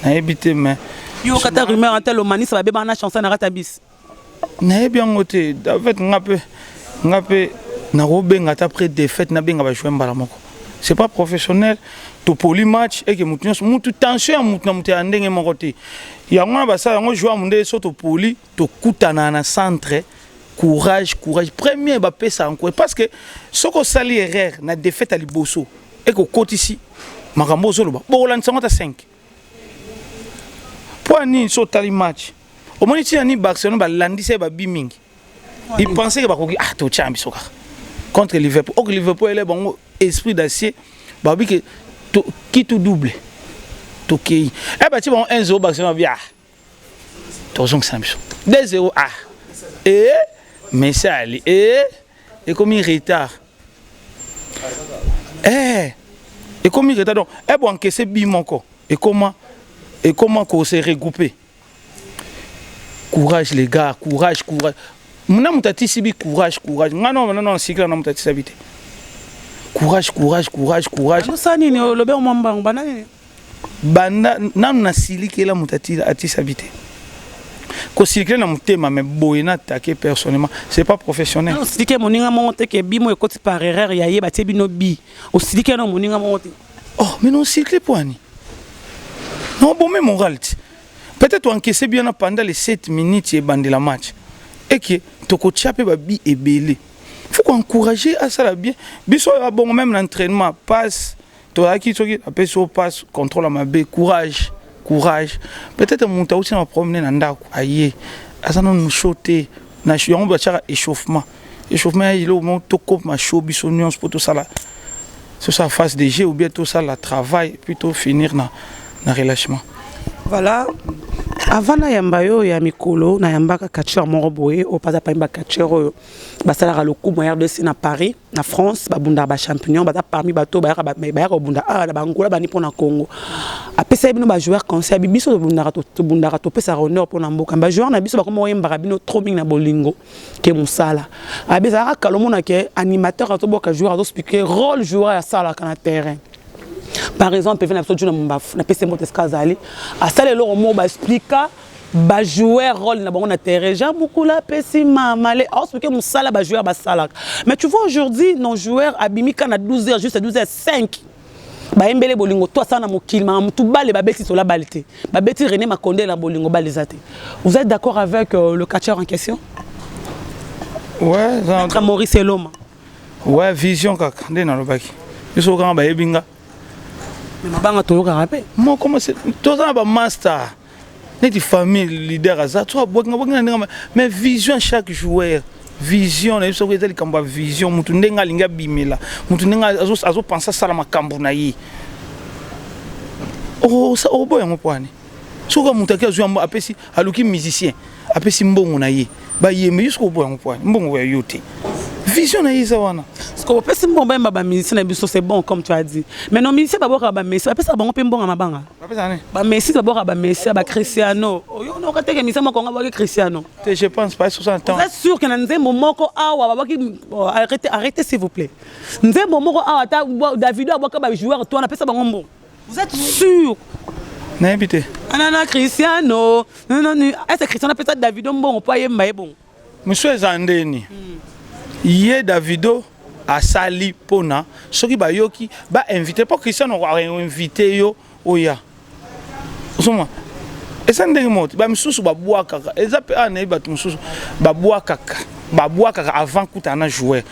na éviter mais yo kata rumeur antel lo manisa ba beba na chancel na kati ya bis na yebi yango te en fait ngape na robenga après défaite na benga ba jouer mbala moko c'est pas professionnel to poli match et que mutu tension mutu na mutu andenge moko te yango na basa yango joueur munde so to poli to kutana na centre courage premier ba pesa encore parce que soko sali erreur na défaite à liboso et que côté ici makambo zo loba bolan 55 point ni so tali match au moins ti ani Barcelone ba landise ba bimingi il pensait que ba ko to chambi soka contre Liverpool. Or Liverpool est bon esprit d'acier. Bah oui que qui tout double. Toki. Eh bah tu bon 1-0 Barcelone bien. Torsion que ça 2-0 ah. Et mais ça allait et comme il retard et comme il retard donc bon encaisser bimoko et comment qu'on s'est regroupé. Courage les gars, courage. Muna mutati sibi courage. Non, cycle na mutati sabité. Courage. Ça ni le be omamba bana ni. Banda nan na silike la mutati ati sabité. Ko silike na mutema mais boyena attaquer personnellement, c'est pas professionnel. Non, silike moninga monte ke bimo ekoti par erreur ya yeba te bino bi. O silike na moninga monte. Oh, mais non silike poani. Non, bon mais moral. Peut-être encaisser bien pendant les 7 minutes et bande la match. Et que toko tchape babi et belé. Faut qu'on encourager à ça bien. Biso bon même l'entraînement passe. Toi qui après so passe contrôle à ma bé courage. Peut-être mon ta aussi na promener na ndako aye. Asa non choter na on va faire échauffement. Échauffement il au moment toko ma show biso nuance pour tout ça là. Sur sa phase de jeu ou bien tout ça la travail plutôt finir na relâchement. Voilà. Avant na yamba yo ya mikolo na yamba ka catcheur moko boye o pas pa yamba catcheur basala le coup moyen de na Paris na France ba bunda ba champion ba parmi bato ba ko bunda na bangola bani pona Congo apesa bino ba joueur conseil biso to bunda to pesa honneur pona mboka ba joueur na biso ba komo yamba bino trop mingi na bolingo ke musala abeza ka lomona ke animateur to boka joueur to expliquer rôle joueur ya sala kana terrain. Par exemple, il y a un PC Montescazali. À ça, les gens vont expliquer ba jouer rôle na terrain. J'ai beaucoup la PC malé. Alors expliquer mon sala ba joueur ba sala. Mais tu vois aujourd'hui nos joueurs abimi quand à 12h juste à 12h05. Ba embele bolingo toi ça na mokilma mutu bale ba beti sola balité. Ba beti René Makonde la bolingo balizate. Vous êtes d'accord avec le catcheur en question? Ouais, ça Maurice Eloma. Ouais, vision kaka ndena lobaki. Biso quand ba yebinga. Mais mabanga to yoka rapé. Moi comment c'est toi ça ba master. Net famille leader aza toi mais vision chaque joueur. Vision na biso ko ezali kamba vision mutu ndenga linga bimela. Mutu ndenga azo penser ça la makambo na yi. Oh ça oh boy ngopani. Soka mutu akazo yamba apesi aluki musicien. Apesi mbongo na yi. Ba yembe yusko boy ngopani. Mbongo ya yote. Vision na yisa wana. Parce que opesi mbongo ba musicien na biso c'est bon comme tu as dit. Mais non musicien ba boka ba musicien, apesa bango pe mbongo mabanga. Apesa ne. Ba musicien ba boka ba musicien ba Cristiano. Oyo no ka teke musicien moko ngaba Cristiano. Je pense pas 60 ans. Vous êtes sûr que na nzembo moko awa ba boki arrêtez s'il vous plaît. Nzembo moko awa ta Davido aboka ba joueur toi na pesa bango mbongo. Vous êtes sûr? N'habité. Anana Cristiano. Non est-ce Cristiano pesa Davido mbongo pa yemba e bon. Monsieur Zandeni. Yé Davido a sali pona soki ba yoki ba invité pas Cristiano a invité yo oya osoma esa ndenge mot ba misusu ba boaka eza pe ana ba misusu ba boaka avant kutana jouer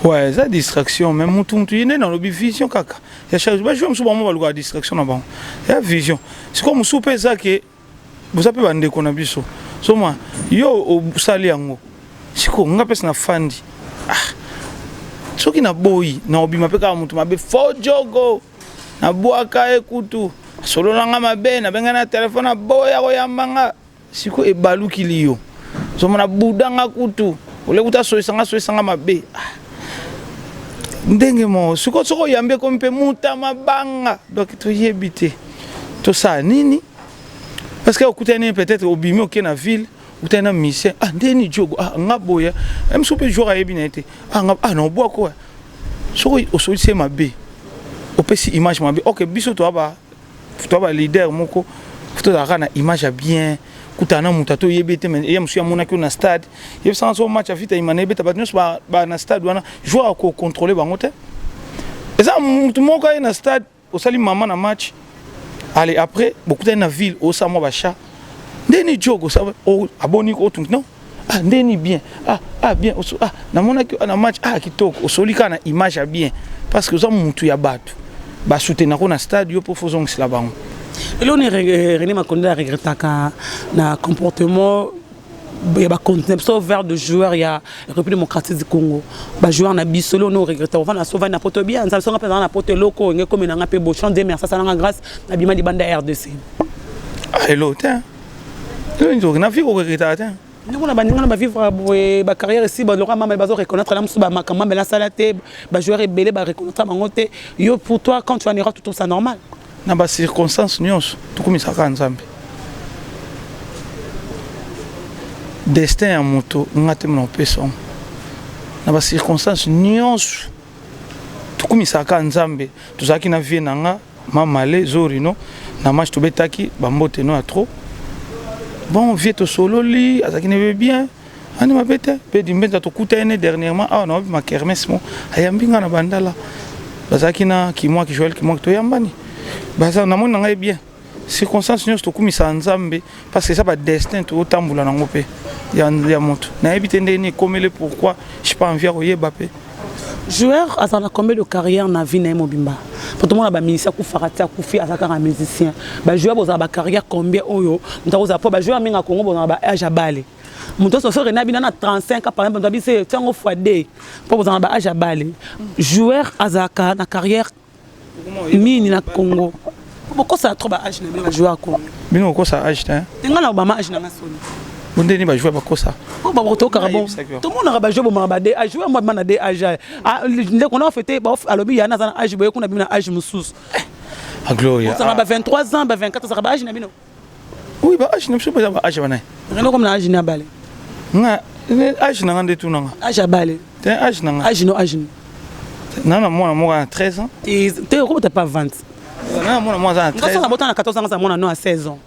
ouais ça distraction même mutu yene na lobi vision kaka ya charge ba jouer musu ba mo ba luka distraction na ba ya vision c'est comme musu pesa ke vous savez ba ndeko na biso soma yo sali yango siko nga pesa na fandi soki na boyi na obima pe ka mutu mabe fo jogo na boaka ekutu solo nga mabe na benga na telefone na boya ko yambanga siko ebaluki liyo somo na budanga kutu ole kuta soisanga mabe ndenge mo siko soko yambe ko mpe muta mabanga donc to yebite to sa nini parce que okutani peut-être obimi ok na ville utana mission ndeni jogo ngaboya même soupe jour a ebinete non bois quoi soko osoli mabe opesi image mabe OK biso to ba leader moko to da kana image bien kutana mutato yebete mais ya musu ya monaki na stade yeb sans so match afita imane beta ba nyos ba na stade wana joueur ko contrôler bango te eza mutu moko na stade osali mama na match allez après beaucoup na ville au samo ba chat ndeni jogo ça aboni ko tout non ndeni bien bien na mona ki na match kitoko osolika na image bien parce que ça mutu ya bato ba soutenir ko na stade yo pour faisons cela bango et là on est René Makonde a regretté na comportement il y a ba concept vers de joueurs il y a République démocratique du Congo ba joueur na bisolo no regretté on va na sauver na poto bien ça sont pas na poto loko ngé comme na ngape bo chant de merci ça na grâce na bima di banda RDC hello tiens. Na vie au regretté. Nous on vivre ma carrière ici, on va reconnaître la comment la salade, les joueurs belé, reconnaître mangote. Yo pour toi quand tu en iras tout ça normal. Na ba circonstances nyos, tout comme ça kan Nzambe. Destin ya moto ngate mna peso. Na ba circonstances nyos, tout comme ça kan Nzambe. Tout ça qui na vie nanga mamale zorino na match to betaki ba mbote no a trop. Bon, vieux to solo li, azaki ne veut bien. Ani ma bête, pe dimbenta to kutene dernièrement, ah on a ma kermesse mo, ayambinga na bandala. Bazaki na ki moi ki Joël ki moi to yambani. Baza na mona ngai bien. Circonstances nyos to kumisa Nzambe parce que ça ba destin to tambula na ngope. Ya moto. Na ebite ndeni komele pourquoi je pas envie oyeba pe. Joueur a combien de carrière na vie na Mobimba. Pour tout le monde ba musicien ku farata ku fi azaka un musicien. Ba joueur boza ba carrière combien oyo. Ntakoza po ba joueur minga Congo boza ba âge à balé. Muto so rena bina na 35 ans par exemple doit bise tango fois D. Po boza ba âge à balé. Joueur azaka na carrière mini na Congo. Pourquoi ça trop ba âge na joueur Congo. Bino ko sa âge ta. Tenga na ba âge na solo. Bondeni ba jouer ba kosa. Oh ba roto carabon. Tout le monde a joué bon ba D âge, joueur moi na D âge. Ah le qu'on a fêté ba alobi ya na âge boye qu'on a bina âge musus. A gloria. Ça va 23 ans, 24 ans ça va âge na bino. Oui ba âge na biso ba âge bana. Reno comme na âge na balé. Nga âge na ngande tout nanga. Âge à balé. T'es âge na nga. Âge no âge. Non moi à 13 ans. T'es comment t'as pas 20. Non moi à 13 ans. Quand on a 14 ans ça moi à 16 ans.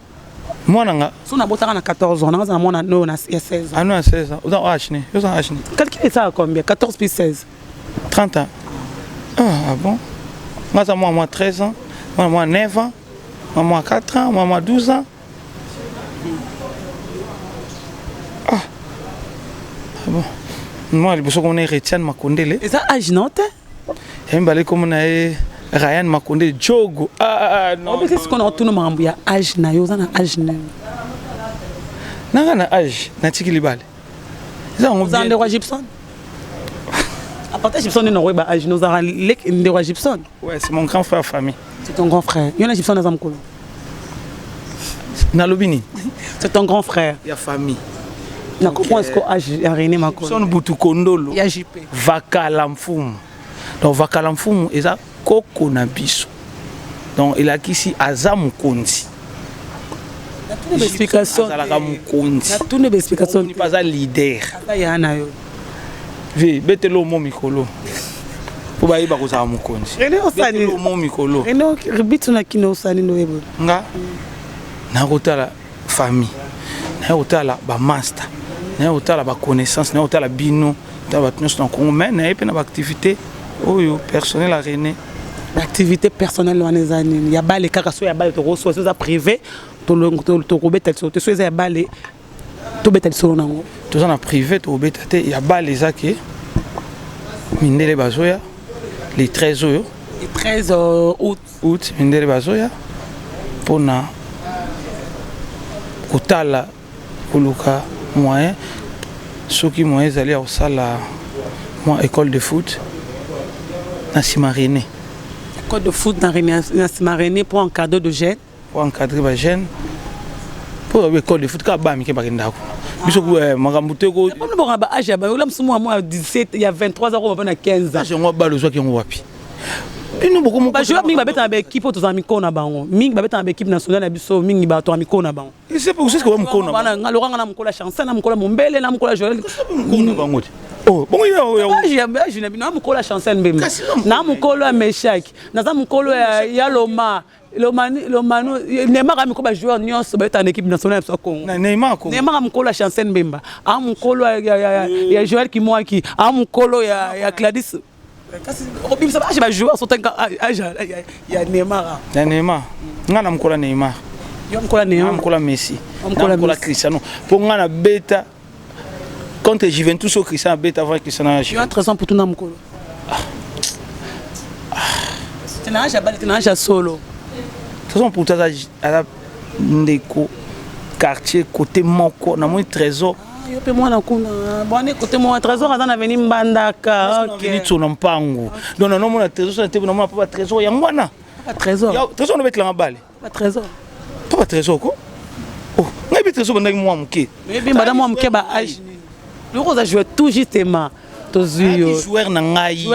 Moi nanga. Si on a 14 ans, on a moi à 16 ans. Ah non à 16 ans. Vous âge né. Vous âge né. Calculez ça à combien 14 plus 16. 30 ans. Ah bon. Moi 13 ans. Moi 9 ans. Moi 4 ans, moi 12 ans. Ah bon. Moi, il faut qu'on ait Retienne Makondele. Et ça, âge non, t'es? Il me balait comme on a Ryan Makondele, Djogo. Ah non. Mais qu'est-ce qu'on a tout le monde? Il y a âge, na yo, ça na âge na. Na âge, na tikili bale. Ça on a des rois Gibson. À part Gibson, nous n'avons pas âge, nous avons des rois Gibson. Ouais, c'est mon grand frère famille. C'est ton grand frère. Il y en a Gibson dans Zamkolo. Nalobini. C'est ton grand frère. Il y a famille. Na comment est-ce que âge a René Makolo? Son butu kondolo. Il y a JP. Vakalamfumu. Donc Vakalamfumu est à Koko na biso. Donc il a ici Azam Konzi. Il y a explication. Tout n'est explication. Il n'est pas un leader. Il y a un ayo. Vi, betelo mo mikolo. Pour ba iba ko za mo konzi. René Osani. Betelo mo mikolo. René ribito na kino Osani no ebo. Nga na kotala famille. Na kotala ba master. Na kotala ba connaissance, na kotala bino, ta ba tnos na Congo mais na pe na ba activité oyo personnel à René. L'activité personnelle on les années. Il y a pas les cas so ya ba to reçoit ça privé. To robeta so to so ya ba les to beta solo nango. To ça na privé to beta te ya ba les aké. Mindele bazoya les 13 oyo. Les 13 août mindele bazoya pona kotala koluka moyen soki moyen aller au sala moi école de foot na Simaréné. École de foot na Simaréné pour encadrer de jeunes. Pour encadrer les jeunes. Pour l'école de foot ka ba mi ke bakenda ko. Biso ko makambuté ko. Comme bon ba âge ba là moi 17 il y a 23 ans on a 15 ans. Je moi ba le zo ki wapi. Ino beaucoup mo. Ba joueur mingi ba beta ba équipe to za miko na bango. Mingi ba beta ba équipe nationale na biso mingi ba to miko na bango. Et c'est pour ça que miko na. Bana ngaloranga na mko la chance na mko la mombele na mko la Joël. Miko na bango. Oh, bon je n'ai pas mukolo chanson mbemba. Na mukolo meshaki. Na za mukolo ya Loma. Lomano Neymar a mukolo joueur nyonso ba en équipe nationale ya Congo. Neymar a mukolo chanson mbemba. A mukolo ya Joël Kimwaki. A mukolo ya Gladys. Kasi obim ça ba joueur sont ya Neymar. Ya Neymar. Ngana mukolo Neymar. Yo mukolo Neymar. Mukolo Messi. Mukolo Cristiano. Pour ngana beta contre Juventus au Cristiano beta avant Cristiano. Tu as 13 ans pour tout na mukolo. Tu n'as pas solo. De toute façon pour ta à ndeko quartier côté moko na moi trésor. Yo pe moi na kuna. Bon côté moi trésor azana avenir Mbandaka. OK. Ni tsona mpango. Non mon trésor ça te non pas trésor ya ngwana. Pas trésor. Ya trésor no betla ngabale. Pas trésor. Pas trésor ko? Oh, ngabe trésor bandaki mwa moke mais madame mwa moke ba âge loko za jouer tout justement tozui yo joueur na ngai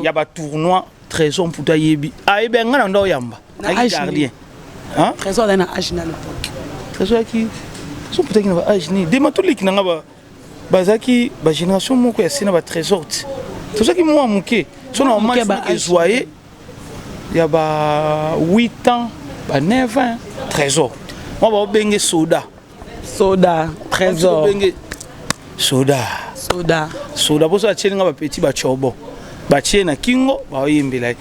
ya ba tournoi trésor mputa yebi ayebi ngana ndo yamba aki gardien hein trésor na âge na l'époque trésor qui sont peut-être na âge ni dema tout liki na ba bazaki ba génération moko ya sina ba trésor trésor qui mwa moke so na match ba joyer ya ba 8 ans ba 9 ans trésor moi ba benge soda trésor soda boso achenga ba petit ba chobo ba chena kingo ba yimbela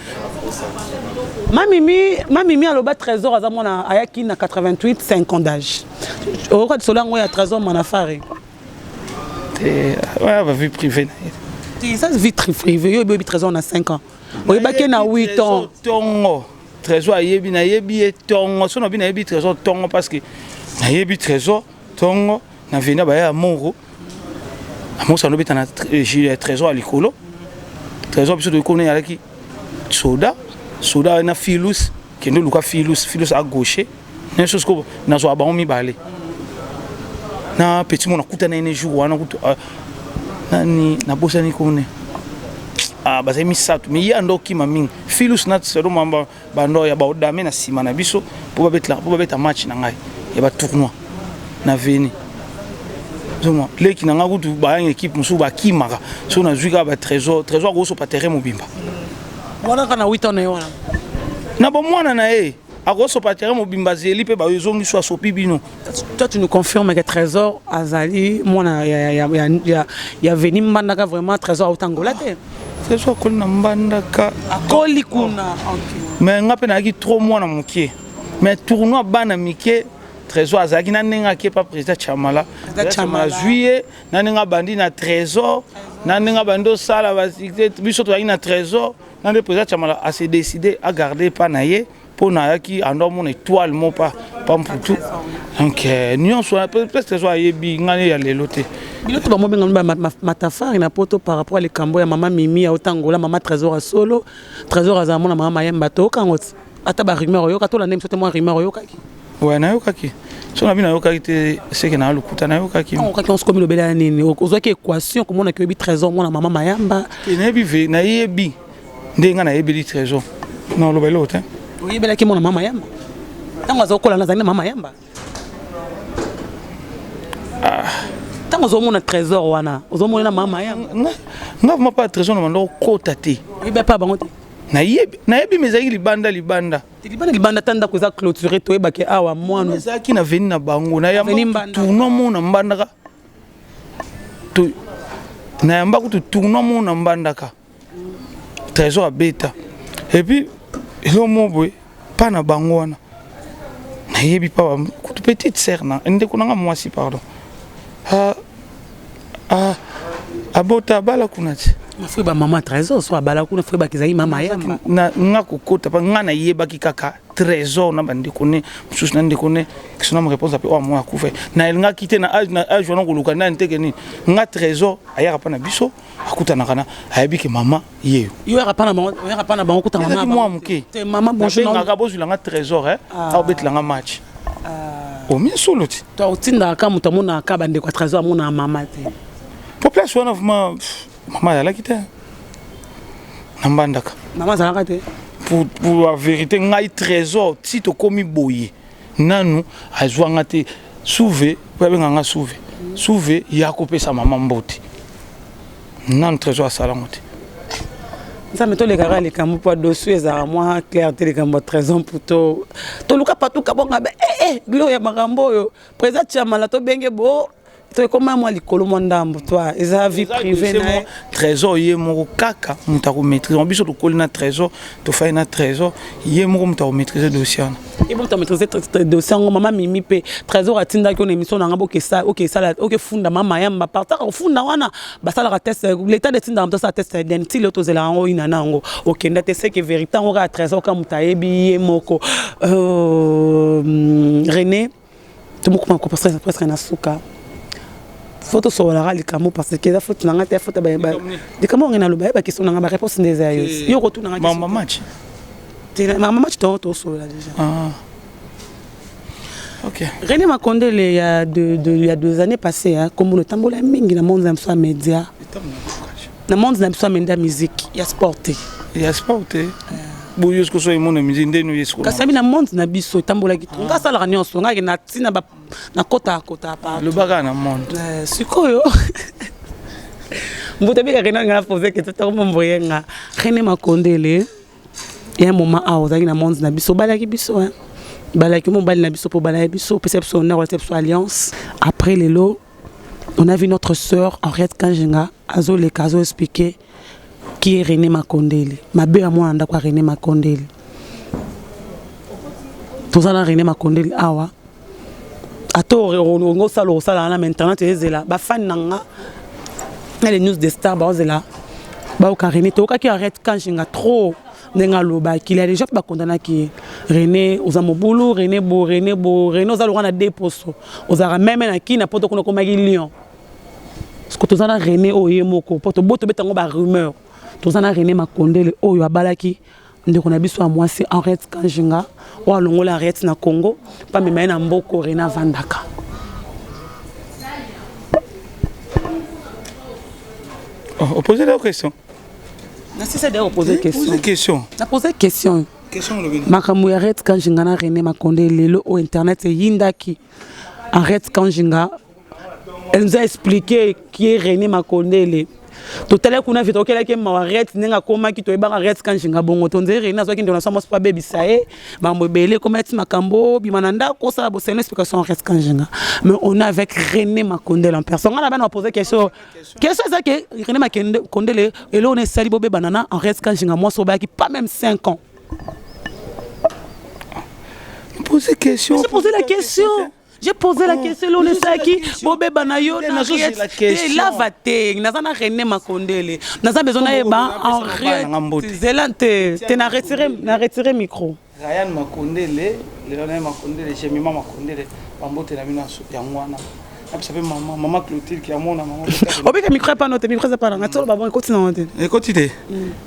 Mamimi aloba trésor azamona ayaki na 88 5 ans d'âge. Au cas de solango ya trésor manafare. Ouais, va vie privée. Ça vie privée, yo bebi trésor na 5 ans. Oyebaki na 8 ans. Tongo. Trésor ayebi na yebi tongo, so na bi na yebi trésor tongo parce que na yebi trésor tongo na vena ba ya mongo. Amongo ça no beta na trésor alikolo. Trésor biso de connait alaki soda na filus kendo luka filus à gauche na chose ko na zo ba mi balé na petit mon akuta na ene jour wana kutu nani na bosa ni kone baza mi satu mi yando ki mamingi filus na tsero mamba bando ya ba odame na sima na biso po ba beta match na ngai ya ba tournoi na veni zoma leki na nga kutu ba une équipe musu ba kimaka so na zuika ba trésor go so pa terrain mobimba wana kana 8 ans na wana na ba mwana na a go so pa terrain mobimba zeli pe ba yozongi so sopi bino. Toi tu nous confirmes que trésor azali mwana ya veni mbandaka vraiment trésor autangola te trésor ko na mbandaka akoli kuna mais nga pe na ki trop mwana mokie mais tournoi bana mike trésor azaki na nenga ki pa président Chamala juillet na nenga bandi na trésor na nenga bando sala biso to na trésor na le président Chamala a se décidé à garder pa na ye pour na ki ando mon étoile mo pa mputu donc nion soit peut-être trésor yebi ngani ya lelote biloto ba mo benga matafari na poto par rapport à les cambo ya mama Mimi ya otangola mama trésor a solo trésor azamona mama yemba to kangot ata ba rumeur yo kato la nem sote moi rumeur yo kaki ouais na yo kaki so na bina yo kaki te c'est que na lukuta na yo kaki on kaki on se comme le bela nini ozo ki équation comment na ki trésor mona mama mayamba na yebi na yebi ndenga na yebi trésor non lo belo te oui bela ki mona mama yamba tango azokola na zani mama yamba tango ozomona trésor wana ozomona mama yamba nga ma pas trésor na mando kota te oui ba pa bango te na yebi mezaki libanda tanda ko za clôturer to ebake awa mwana ezaki na veni na bango na yamba tournoi mona mbandaka to na yamba ko tournoi mona mbandaka trésor abeta et puis elo mobwe pa na bango wana na yebi pa ko petite sœur na ndeko na mwasi pardon abota bala kunati mafui ba mama trésor so abala kuna fui ba kizai mama yamba na nga kokota pa nga na yeba ki kaka trésor na bandi kone mususu na ndeko ne kisona mo réponse ape o mo akufa na nga kite na age wana koluka na nteke ni nga trésor ayaka pa na biso akuta na kana ayebi ke mama yeyo yo yaka pa na bango kuta mama moi muke te mama bonjour nga bozula nga trésor a obetla nga match o mi soluti to utinda ka mutamona ka bande kwa trésor mona mama te population of mama ya lakite nambandaka mama zalaka te pour la vérité ngai trésor si to komi boye nanu azwanga te souve pa benga nga souve ya kopesa mama mboti nanu trésor asalango te ça me tole kara les cambo pas dossier za moi clair te les cambo trésor pour to luka patu kabonga gloria makambo yo président Chamala to benge bo to comment moi likolo mondambo toi eza vie privée na trésor ye moko kaka mutako maîtriser biso to kolina trésor to fa na trésor ye moko mutako maîtriser dossier et bon tu maîtriser dossier ngo mama Mimi pe trésor atinda ko na émission na ngabo ke ça OK ça OK funda mama yamba parta ko funda wana basala ka test l'état de tinda ça test identité le to zela ngo ina nango OK ndate c'est que vérité ngo ka trésor ka mutayebi ye moko René tu mo ko presque na suka photo sur la rali kamo parce que la photo nanga te photo ba de comment on a le ba question nanga ba réponse des ayos yo retour nanga maman match te maman match to sur là déjà Ok. René Makondele, il y a 2 années passées, comme on tambola mingi na monde na média. Na monde na média musique, il y a sporté. Il y a sporté. Bon, yo sko so e monde musique ndenu yesko. Kasabi na monde na biso tambola kitu. Nga sala nyonso nga na tina ba na kota pa. Le baga na monde. Sikoyo. Mbuta bika René nga poser que tout mo mboyenga. René Makondele. Il y a un moment où on a monde na biso balaki biso hein. Balaki mon bal na biso pour balaki biso perception honneur perception alliance. Après les lots, on a vu notre sœur Henriette Kanjinga azo le caso expliquer qui est René Makondele. Ma belle à moi anda kwa René Makondele. Tout ça là René Makondele awa. Ato on salo sala na maintenant tu es là. Ba fan nanga. Les news des stars ba là. Ba o René to ka qui Henriette Kanjinga trop. Qu'il a déjà pas condamné qui René aux amobulu René aux alora na déposo aux ara même na qui na poto kono comme lion parce que tous ana René oyemoko poto boto betango ba rumeur tous ana René Makondele oyo abalaki ndeko na biso a mwasi Henriette Kanjinga o alongola Henriette na Congo pas même na mboko René Vandaka. Oh, posez la question. Si c'est de poser question. Na poser question. Question le bien. Makamu Henriette Kanjinga na René Makondele le au internet et Yindaki. Henriette Kanjinga. Elle nous a expliqué qui est René Makondele. Tout à l'heure qu'on a vu que la Henriette n'enga koma qui to eba Henriette Kanjinga bongo tonze René zo ki ndona somos pas baby sae ba mbele comme être makambo bimananda ko ça bo c'est une explication Henriette Kanjinga. Mais on a avec René Makondele en personne. On a bien posé question. Qu'est-ce que c'est que René Makondele et là on est sali bobé banana Henriette Kanjinga moi so ba qui pas même 5 ans. Poser question. J'ai posé la question. J'ai posé la question, on est qui Bobé Banayo, la vate, Nazana René Makondele. Naza besoin Henriette Zélante, tu n'as retiré micro. Ryan Makondele, Léonel Makondele, j'ai mis Makondele, Bambote la mina Yangwana. Maman Clotilde qui a mon maman. Au que micro pas noté, micro c'est pas là. Attends, bon, continue. Écoutez.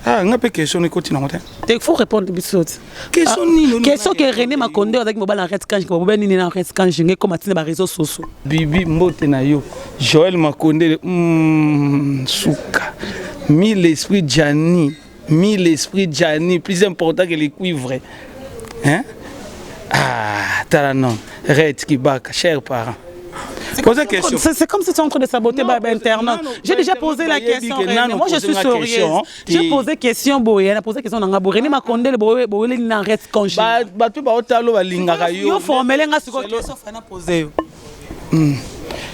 Ah, on a pas question, continue. Il faut répondre bisous. Question que René Makondele avec mobile Henriette Kanjinga, mobile ni na Henriette Kanjinga comme atine ba réseaux sociaux. Bibi Mbote na yo. Joël Makondele souka. Mille esprits Gianni, plus important que les cuivres. Hein? Ah, talanon. Red Kibaka, chers parents. C'est comme si tu es en train de saboter Internet. J'ai déjà posé la question. Moi, je suis sérieuse. J'ai posé question. J'ai posé question. René Makondele, il n'a rien de congé. Il faut former les questions.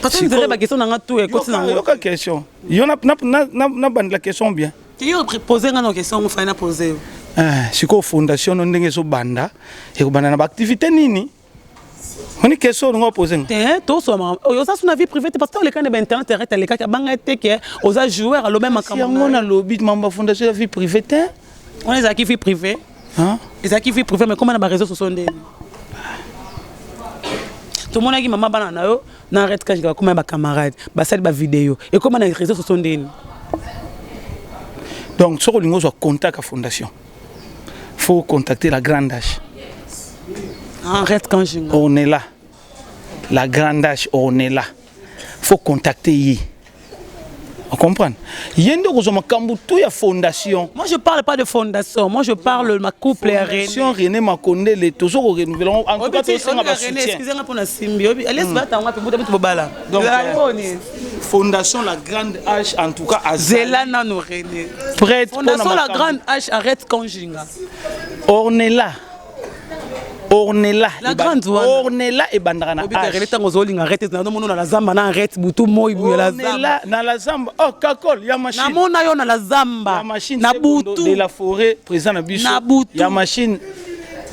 Parce que vous avez la question. Il question. Il y a la question bien. Il y a posé une question. Il faut poser. Si la fondation n'a pas banda, et vous avez une activité nini. On est question de poser. Tout ça, on a vie privée parce que les cas d'internet arrêtent les cas qui ont joué joueurs à l'obé si on a lobby de fondation de vie privée. On les a qui vie privée. Hein? Les a qui vie privée mais comment on a réseaux sociaux des. Tout le monde a dit maman banana yo n'arrête quand je vais comme un camarade, bah c'est ba vidéo et comment on a réseaux sociaux des. Donc sur le niveau contact à fondation. Faut contacter la grande H. Arrête quand je... On est là. La grande H, on est là. Faut contacter Yi. On comprend? Yendo kozoma kambutu ya fondation. Moi je parle pas de fondation, moi je parle de ma couple René Makondele toujours renouveler en tout cas c'est un soutien. Excusez-moi pour la symbio. Laisse pas ta moi pour bobala. Donc fondation la grande H en tout cas à Zelana no René. Prête fondation la grande H arrête Kanjinga. On est là. Ornella la grande Ornella et Bandarana. Arrête na la zamba na arrête butu moi la zamba. Na la zamba. Oh kakol ya machine. Na mona yo na la zamba. Na butu de la forêt présent na biso. Ya machine.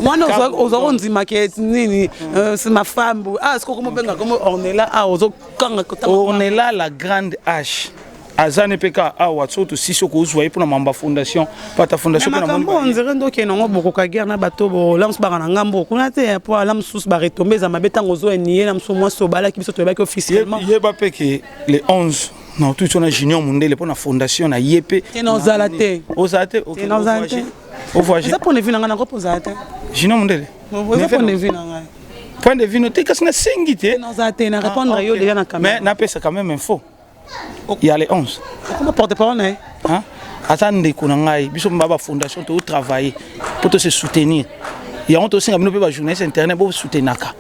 Moi aux ondima ke nini c'est ma femme. Ah est-ce que comment benga comme Ornella ah ozo kanga Ornella la grande H. Azane peka awa soto siso ko uzwa pour na mamba fondation pata fondation na mamba on dirait donc non boko ka guerre na bato bo lams ba na ngambo kuna te pour lams sus ba retomber za mabeta ngozo enier na mso moi so bala ki biso to ba ki officiellement yeba peke le 11 non tout on a junior mondele pour na fondation na yep te no zalate ozate te no zalate au voyage ça pour ne vina ngana ko pozate junior mondele ça pour ne vina ngana point de vue noté kasi na sengité non ça te na répondre yo déjà na caméra mais na pesa quand même info il y a les 11 comment porte-parole hein attendez qu'on ngai biso mbaba fondation to travailler pour te se soutenir il y a on aussi ngabino pe ba journaliste internet pour soutenaka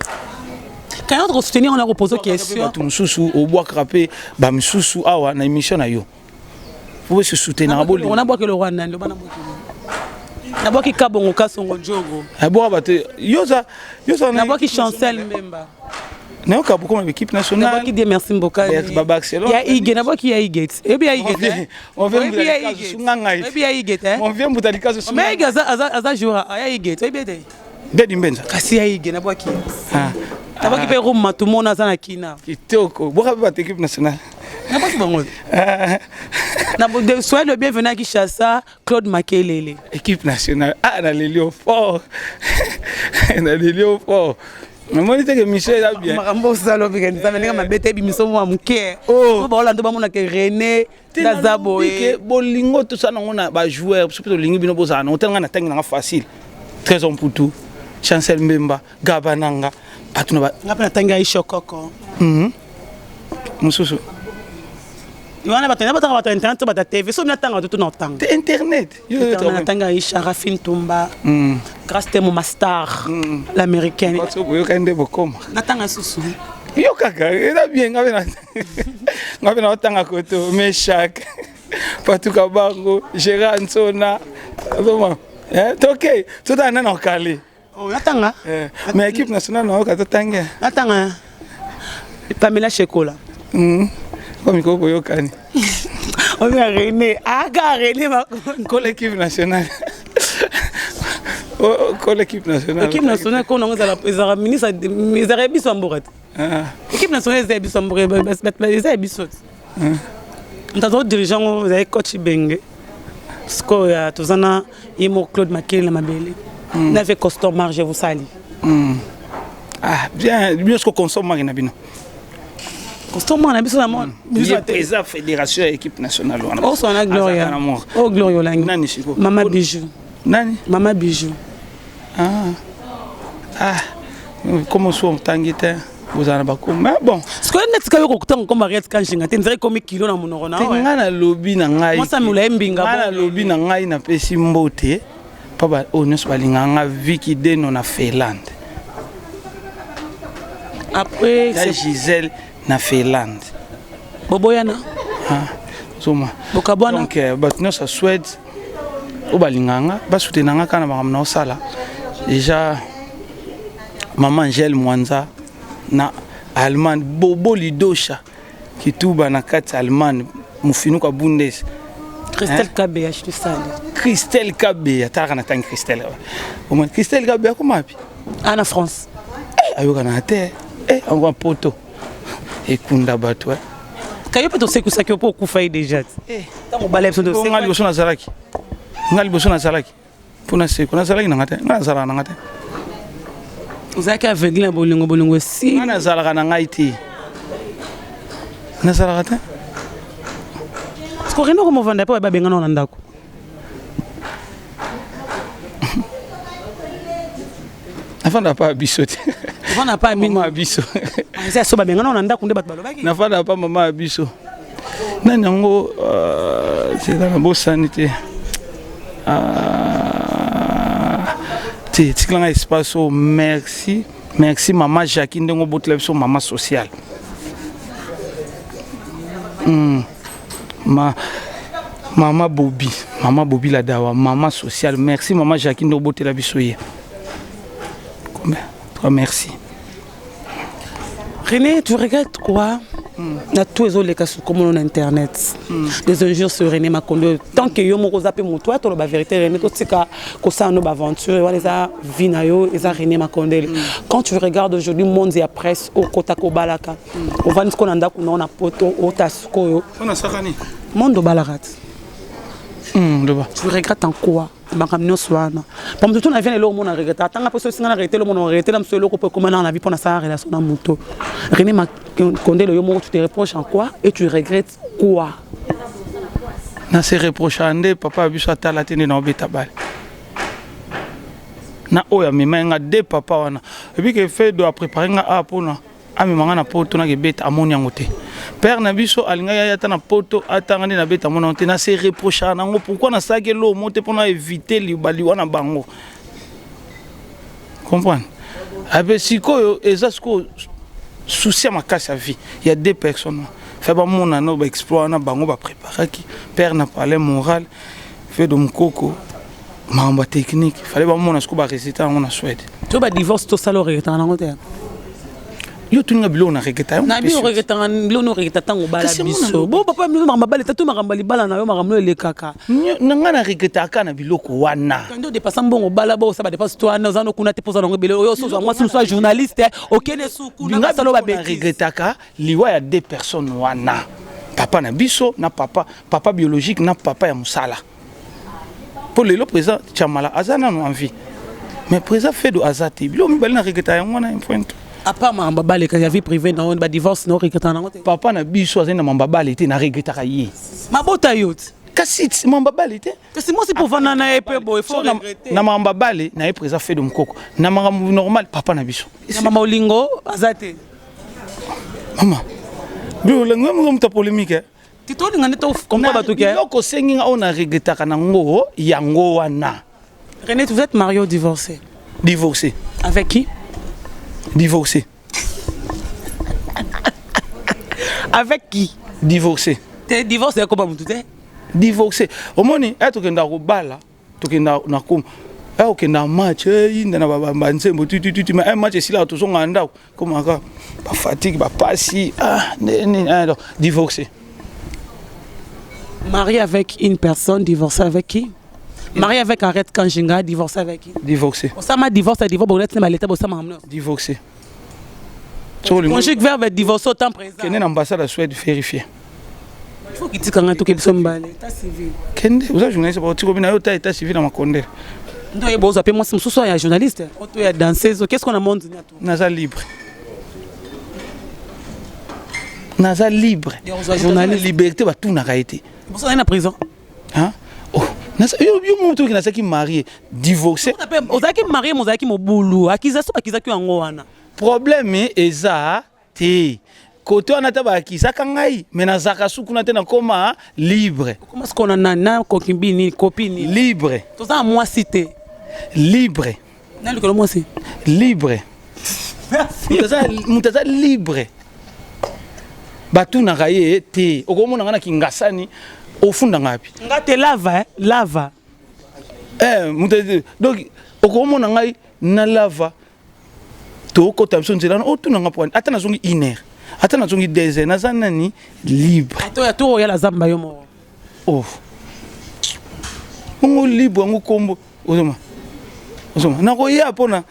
quand on soutenir on a reposé question tout mususu au bois crapé ba mususu awa na émission na yo pour se soutenir on a bois que le roi nando bana na bois qui kabongo kasongo jogo bois ba te yoza na bois qui chancel memba na yoka beaucoup avec équipe nationale na bois qui dit merci mboka baba excellent ya ige na bois qui ya ige et bien ige on vient de sunga et bien ige on vient mutalika zo sunga mais aza joueur ya ige et bien Dedi Mbenza kasi ya ige na bois qui na bois qui pe room matumona za na kina kitoko boka ba équipe nationale na bois bongo na de soyez le bienvenu à Kinshasa Claude Makelele équipe nationale na Lelio fort na Lelio fort Maman dit que Michel est bien. Marambo salo bigani ça menga mabete bimiso mo amke. Oh ba olando ba mona ke René Dazabo ke bolingo tout ça na ba joueur surtout lingi bino bozana on tenga na tenga facile. Très on pour tout. Chancel Mbemba, Gabananga, atuna ba ngapena tanga ishokoko. Mususu. Yohana batana batanga batana internet bata TV so mina tanga tout notanga. Internet. Yo tanga isha Rafine Tumba. Grâce à mon master l'américaine. Parce que vous avez beaucoup. Natanga susu. Yo kaka, il a bien ngabena tanga koto mais chaque Patuka Bango, Gérard Nsona. Vraiment. OK, tout a nan okali. Oh, natanga. Mais équipe nationale non ka tanga. Natanga. Pamela Chekola. Comme Koko Yokani. On est René, René ma l'équipe nationale. L'équipe nationale. L'équipe nationale qu'on a ministre ils avaient bis en bourrette. L'équipe nationale ils avaient bis en bourrette, ils avaient bis. Nous avons dirigeant vous avez coach Bengue. Parce que tous ana Imo Claude Makelele mabele. N'avait costume marge vous sali. Bien ce qu'on consomme marina bino. Costume na biso na mon. Biso président fédération équipe nationale. Oh son Gloria. Oh Gloria Langi. Nani siko. Mama Bijou. Nani? Mama Bijou. Comment sont tangité vous en avez mais bon ce que net ka yoko kutanga comme Mariette Kanshinga tenzere comme kilo na monoro na ouais ngana lobby na ngai moi ça mula mbinga ngana lobby na ngai na pesi mbote papa onos balinganga Vicky Deno na Finlande après c'est Gisèle na Finlande boboyana soma bokabwana donc batno sa Suède o balinganga ba soutenanga kana ba mna osala déjà maman Angèle Mwanza na Allemagne Bobo Lidosha kituba na kati Allemagne mufinuka Bundes Christelle Kabea je te salue Christelle Kabea tara na tang Christelle au moins Christelle Kabea comment api en France ayoka na terre on poto ekunda batwa kayo peut aussi que ça que pour kufa déjà tant balai besoin de c'est ngali boso na zalaki ngali boso na zalaki pona se kuna zalaki na ngata na zala na ngata vous avez aveuglé na bolingo si na zala na ngai ti na zala ngata ce qu'on reno comme vendre pas ba benga na ndako afanda pa bisote afanda pa mama biso c'est so ba benga na ndako nde bat balobaki na fanda pa mama biso nani yango c'est dans la bosanité tiklanga espace merci maman Jacqueline ndengo botle so maman sociale maman Bobby la dawa maman sociale merci maman Jacqueline ndengo botle biso ye combien toi merci René tu regrettes quoi na tous les autres cas comme on internet des injures sur René Makondo tant que yo moko zape mo toi la vérité René to tika ko ça no aventure wala za vinayo eza René Makondo quand tu regardes aujourd'hui monde et presse au kota ko balaka on va ndiko na ndako na poto o tasko on a sakani monde balakat tu regrettes en quoi bakamnyo swana pour tout on vient le monde on regrette tant après ça arrêter le monde on arrêter la seul ko comment na vie pour na sa relation na moto René Makondo le yo tu te reproches en quoi et tu regrettes quoi na se reproche ande papa biso atala tene na obeta bal na oya mema deux papa wana et puis que fait doit préparer nga apona amemanga na poto na gebeta amoni yango te père na biso alinga ya ta na poto atanga na beta mona te na se reprocher nango pourquoi na sake lo monte pour na éviter libali wana bango comprendre abe sikoyo ezasko souci makasi à vie il y a deux personnes fait ba mona no ba exploit na bango ba préparer qui père na parler moral fait de mkoko mamba technique fallait ba mona sko ba résultat on a souhaité to ba divorce to salo regretanga nango te yo tuninga bilo na regeta na bilo regretanga bilo no regeta tango bala biso bo papa mino makamba tatu makamba libala na yo makamlo le kaka nanga na regeta kana biloko wana ndo dépassa mbongo bala bo ça ba dépasse toi na zano kuna te poza nango bele yo so moi si soit journaliste okene suku na salo ba regeta ka liwa ya deux personnes wana papa na biso na papa biologique na papa ya musala pour le présent chamala azana no envie mais présent fait de azati bilo mi bali na regeta yango na point à part ma babale ka vie privée na ba divorce no regretanga nango te papa na biso azana mambabale te na regretaka ye mabota yote kasi mambabale te kasi moi c'est pour vana na epe bo il faut regretter na mambabale na présent fait de mkoko na makambo normal papa na biso na mama olingo azate mama bilo lengo mo mta polémique tito ngane to comme ba to ke loko sengi nga ona regretaka nango yango wana. René, vous êtes marié ou divorcé? Divorcé. Avec qui? Divorcé. Avec qui? Divorcé. T'es divorcé comment vous t'es? Divorcé. Au moins, tu es dans le bal, tu es dans le com. Tu es dans le match, tu es dans le mais un match, c'est là, tu es dans le comment ça? Pas fatigue, pas passi. Divorcé. Marié avec une personne, divorcé avec qui? Marié avec Arrête Kanjinga, divorcé avec qui? Divorcé. Osama divorce, divorcé. Conjugue verbe divorce autant présent. Quelle est l'ambassade à Suède vérifier? Il faut qu'il dise quand tu es état civil. Vous avez journaliste, tu es état civil dans ma condé. Non, il y a moi, je suis un journaliste. Tu es danseuse. Qu'est-ce qu'on a montré? Naza libre. Naza libre. Journaliste. Liberté, tout n'a été. Vous êtes en prison. Hein? Oh. Yo qui est marié, divorcé. Vous êtes marié, vous êtes boulou. Akizaki angwana. Problème est ça, te. Côté on a tabaki, ça kangai, mais na zaka sukuna te na koma libre. Comment est-ce qu'on a nana kokimbi copine libre. Tout ça moi cité. Libre. Nani que moi c'est libre. Mutaza libre. Batu na gaye te. Okomona ngana kingasani ofunda ngapi. Ngate lava lava. Mutaza donc okomona ngai na lava. Toko tamson zelana otuna ngapwani atana zongi iner. Atana zongi deze na zanani libre. Ato ya to ya la zamba yo mo. Oh. Ngo libre ngo kombo. Ozoma. Na ko ya pona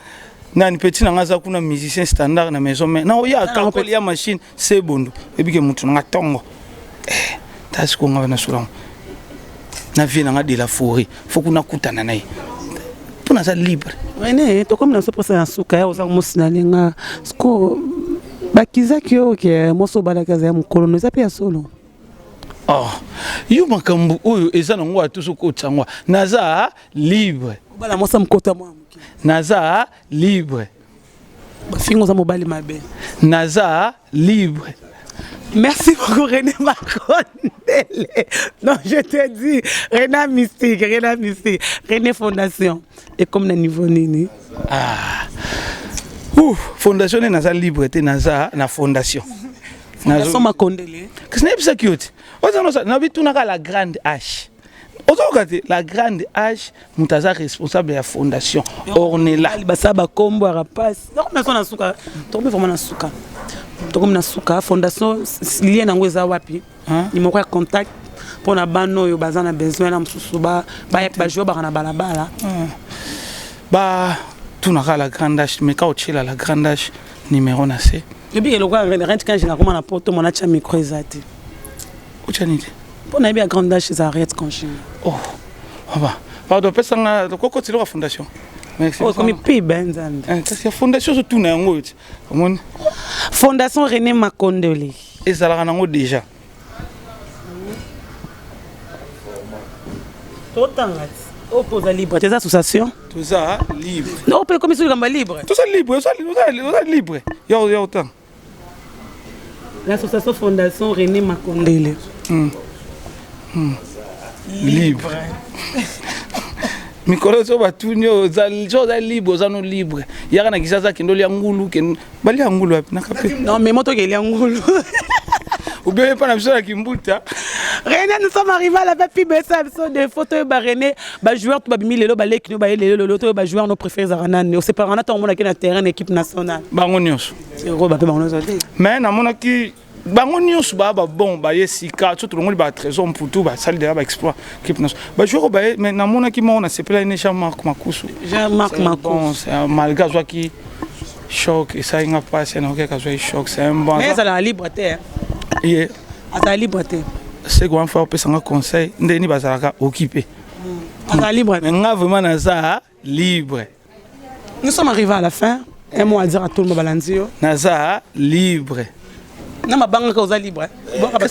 nani petit na ngaza kuna musicien standard na maison mais na ya ka ko ya machine c'est bondo. Ebike mutu nga tongo. Tas ko ngaba na sulang. Na vie na de la forêt. Faut kuna kutana naye. Pona za libre. René, to comme na so posa na suka ya oza musina lenga. Sko bakizaki yo ke moso balakaza ya mukolo no zapi ya solo. Oh, yo makambu oyo eza na ngwa tuso ko tsangwa. Naza libre. Bala mosa mkota mwa muki. Naza libre. Bafingo za mobali mabe. Naza libre. Merci beaucoup René Makondele. Non, je te dis, René Mystique, René Fondation. Et comme le niveau nini. Ah. Fondation est naza liberté naza na fondation. Fondation Makondele. Qu'est-ce que c'est cute? On a tout la grande H. La grande H, mutaza responsable de la fondation. Ornella. Basaba kombo rapace. Non, mais on a souka. Tombe vraiment na souka. Tombe na souka fondation lié na ngweza wapi? Numéro de contact pour na bano yo bazana besoin na msusu ba jo ba na balabala. Ba tout na la grande H, mais quand tu la grande H numéro na c'est. Le bien le quoi rent quand je na comment na poto mon acha micro ezati. Uchanite. Pour na bien grande H ça arrête quand je. Oh. Bah. Pardon, pesa na ko tilo la fondation. Merci. Oh, comme pi benzande. C'est la fondation surtout na ngo. Comment? Fondation René Makondele. Et ça la nango déjà. Oppose libre, tes associations. Tout ça libre. Non, on peut comme ça libre. Tout ça libre, libre. Yo autant. L'association Fondation René Makondele. Libre. Mikolo so batunyo za libre, za no libre. Yaka na kisasa kendo lia ngulu ken bali ngulu wapi nakape. Non mais moto ke lia ngulu. Ou bien pas na biso la kimbuta. René, nous sommes arrivés à la papi besa de photo ba René, ba joueur to ba bimi lelo ba lek no ba lelo to ba joueur nos préférés zaranane. On séparé na to mona ke na terrain équipe nationale. Bango nyonso. C'est gros ba pe bango nyonso. Mais na mona ki bango nyonso ba bon ba yesika tout le monde ba trésor mputu ba salle de ba exploit équipe nationale. Ba joueur ba mais na mona ki mona c'est plein ne Jean-Marc Makusu. Jean-Marc Makusu. C'est un malga joie qui choc et ça il n'a pas c'est un choc c'est un bon. Mais ça la liberté. Yeah. À la liberté. C'est quoi faire pour un conseil ndeni bazalaka occupé. À la libre. Mais nga vraiment na ça libre. Nous sommes arrivés à la fin. Un mot à dire à tout le monde balanzio. Na ça libre. Na mabanga ka oza libre.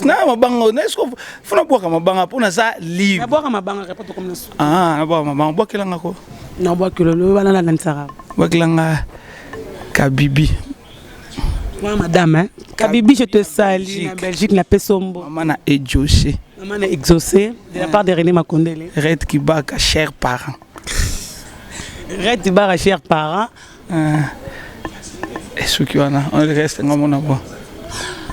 Na mabanga est-ce que fona boka mabanga pour na ça libre. Na boka mabanga répète comme ça. Ah, na boka mabanga boka langa ko. Na boka le bana la nsara. Boka langa Kabibi. Ouais, madame, hein? Kabibi, je te salue. En Belgique, la Pesombo. Maman a exaucé. Maman a exaucé de la part de René Makondele. Red Kibaka, chers parents. Red Kibaka, chers parents. Et ce qu'il y en a, on reste en mon amour.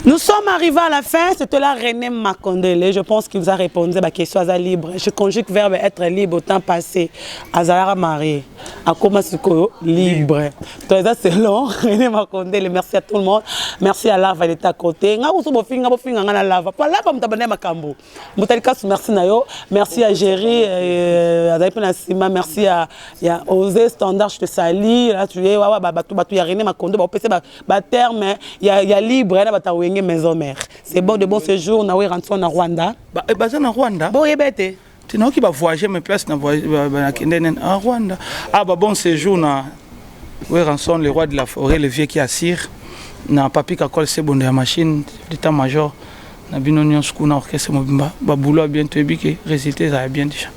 Nous sommes arrivés à la fin, c'était là René Makondele. Je pense qu'il vous a répondu à la question à libre. Je conjugue le verbe être libre au temps passé. Azara Marie, à Komasuko, libre. Donc ça c'est long, René Makondele. Merci à tout le monde. Merci à Lava d'être à côté. Merci à Géry, merci à Osé Standard, je te salue. Là tu es, il y a René Makondele, il y a libre. Maison mère. C'est bon de bon séjour, on a rentré en Rwanda. En Rwanda. Bon, bête. Tu n'as qui va voyager mes places en Rwanda. Ah bah bon séjour na rançon le roi de la forêt, le vieux qui assire. Na papi ka kol c'est bon de la machine d'état-major. Na binonion skuna orchestre mobimba. Ba boulot bientôt biké résultat ça bien déjà.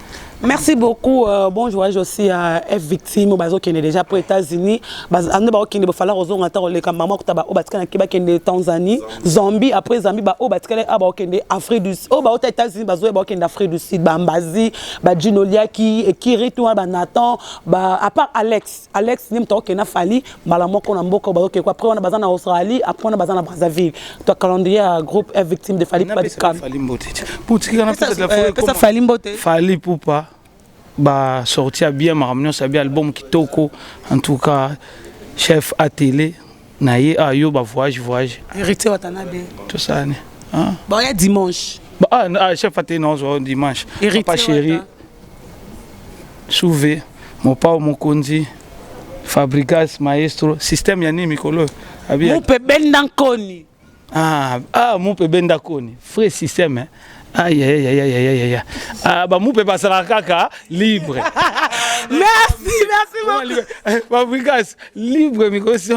Merci beaucoup. Bon voyage aussi à F Victime, qui est déjà pour les États-Unis. Qui est falloir aux autres les maman qui est en Tanzanie. Zambie après Zambie, Afrique du Sud. Aux États-Unis, qui est Afrique du Sud. Bambazi, Ginolia qui Kiritou, Nathan. À part Alex, n'est pas qui n'a fallu. Malamon qu'on a beaucoup. Après on a besoin en Australie, après on a besoin en Brazzaville. Toi calendrier groupe F Victime de Fali Padikam. Fali Poupa. Bah sortir bien ma ça bien album kitoko en tout cas chef à télé naïe ayo bah voyage hérité watanabe tout ça né hein bon il y a dimanche bah chef à télé non dimanche papa chéri souvé mon papa mon kondi Fabrikas maestro système yani mikolo mon peben dankoni mon peben dankoni frère système hein. Aïe. Ah, bah, mon papa, ça la caca, libre. Merci beaucoup. Fabrikas, libre, micro. Merci,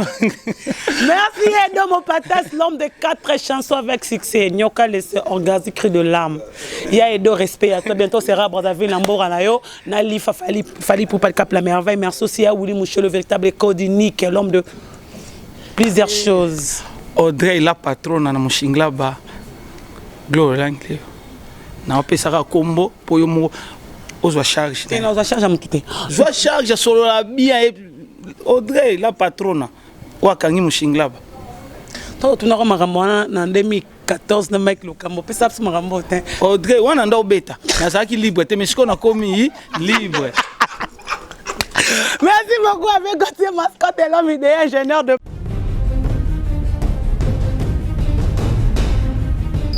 Edo Mopatas, l'homme de 4 chansons avec succès. Nyoka laissé orgasme cri de l'âme. Il y a Edo respect. À très bientôt, sera Brazzaville, Nambora, Nayo. Nali, Fali pour pas le cap la merveille. Merci aussi à Willy Mouché, le véritable code unique, l'homme de plusieurs choses. Audrey, la patronne, na Mouchingla, ba. Gloire, l'anglais. Na opesaka kombo po yo mo ozwa charge. Te na ozwa charge amkite. Ozwa charge solo la bien Audrey la patrona wakangi mushinglaba. To tunako makambo na 2014 na Mike Lokambo pesa pesa makambo te. Audrey wana ndo beta. Na saki libre te mesiko na komi libre. Merci beaucoup avec Gauthier Mascotte et l'homme idéal ingénieur de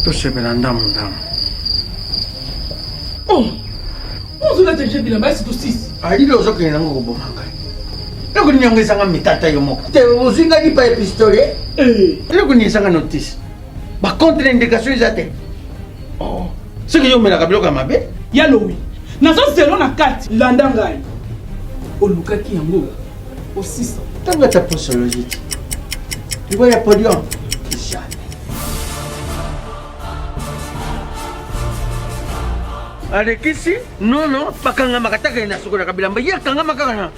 Tout ce belandam. Oh, on a déjà dit la base de 6. Ah, il est aux autres qui n'ont pas bombarde. Le gouvernement est en mitata yomo. Tu vous avez pas pistolet? Le gouvernement est en notice. Par contre, l'indication est atteinte. Oh, ce que je me la rappelle comme abbé. Yaloui. Nazo zéro na 4. Landangai. O Lukaki yango. O 600. Tu vas ta posologie. Tu vois, il y a podium. alekisi nono bakanga makataka ina sokola kabilamba ya kanga makana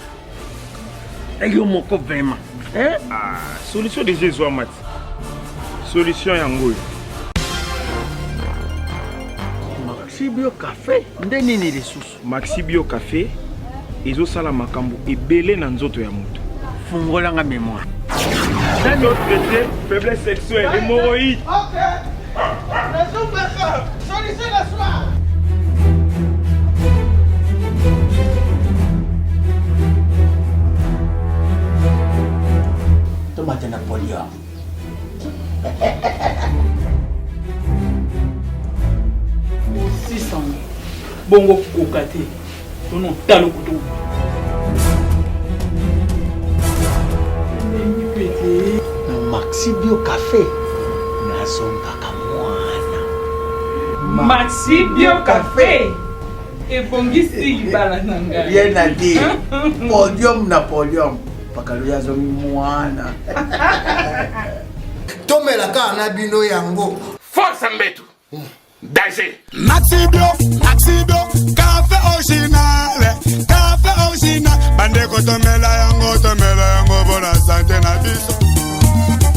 ayo moko vraiment solution de Jésus amati solution yango Maxi Bio Café nde nini lisusu Maxi Bio Café ezosala makambo ebele na nzoto ya moto fungolanga mémoire traité faiblesse sexuelle hémorroïde. Ok. Solution la soir. Tomate Napoléon. Bongo kokate. Tono talo kutu. Maxi Bio Café. Nazombaka mwana. Maxi Bio Café. Ebongisi libala nanga. Rien à dire. Podium Napoléon. Pakaluya zo mwana. tomelaka na bino yango force mbetu danger Maxi Bio café original bande ko tomela yango bona santé na biso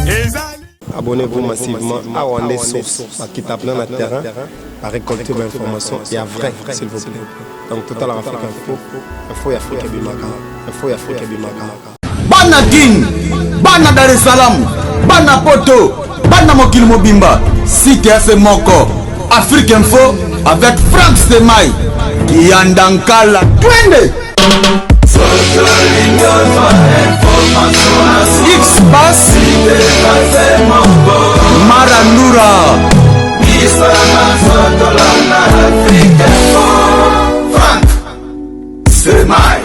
ezali. Abonnez-vous massivement à Wandé Source, qui tape dans le terrain, à récolter l'information et à vrai, s'il vous plaît. Donc, Total Afrique Info, Info et Afrique Bimaka, Info et Afrique Bimaka. Bana King, Bana Dar es Salaam, Bana Poto, Bana Mokil Mobimba, Site FM Moko, Afrique Info avec Franck Stemai, Yandankala, Twende. X-Bass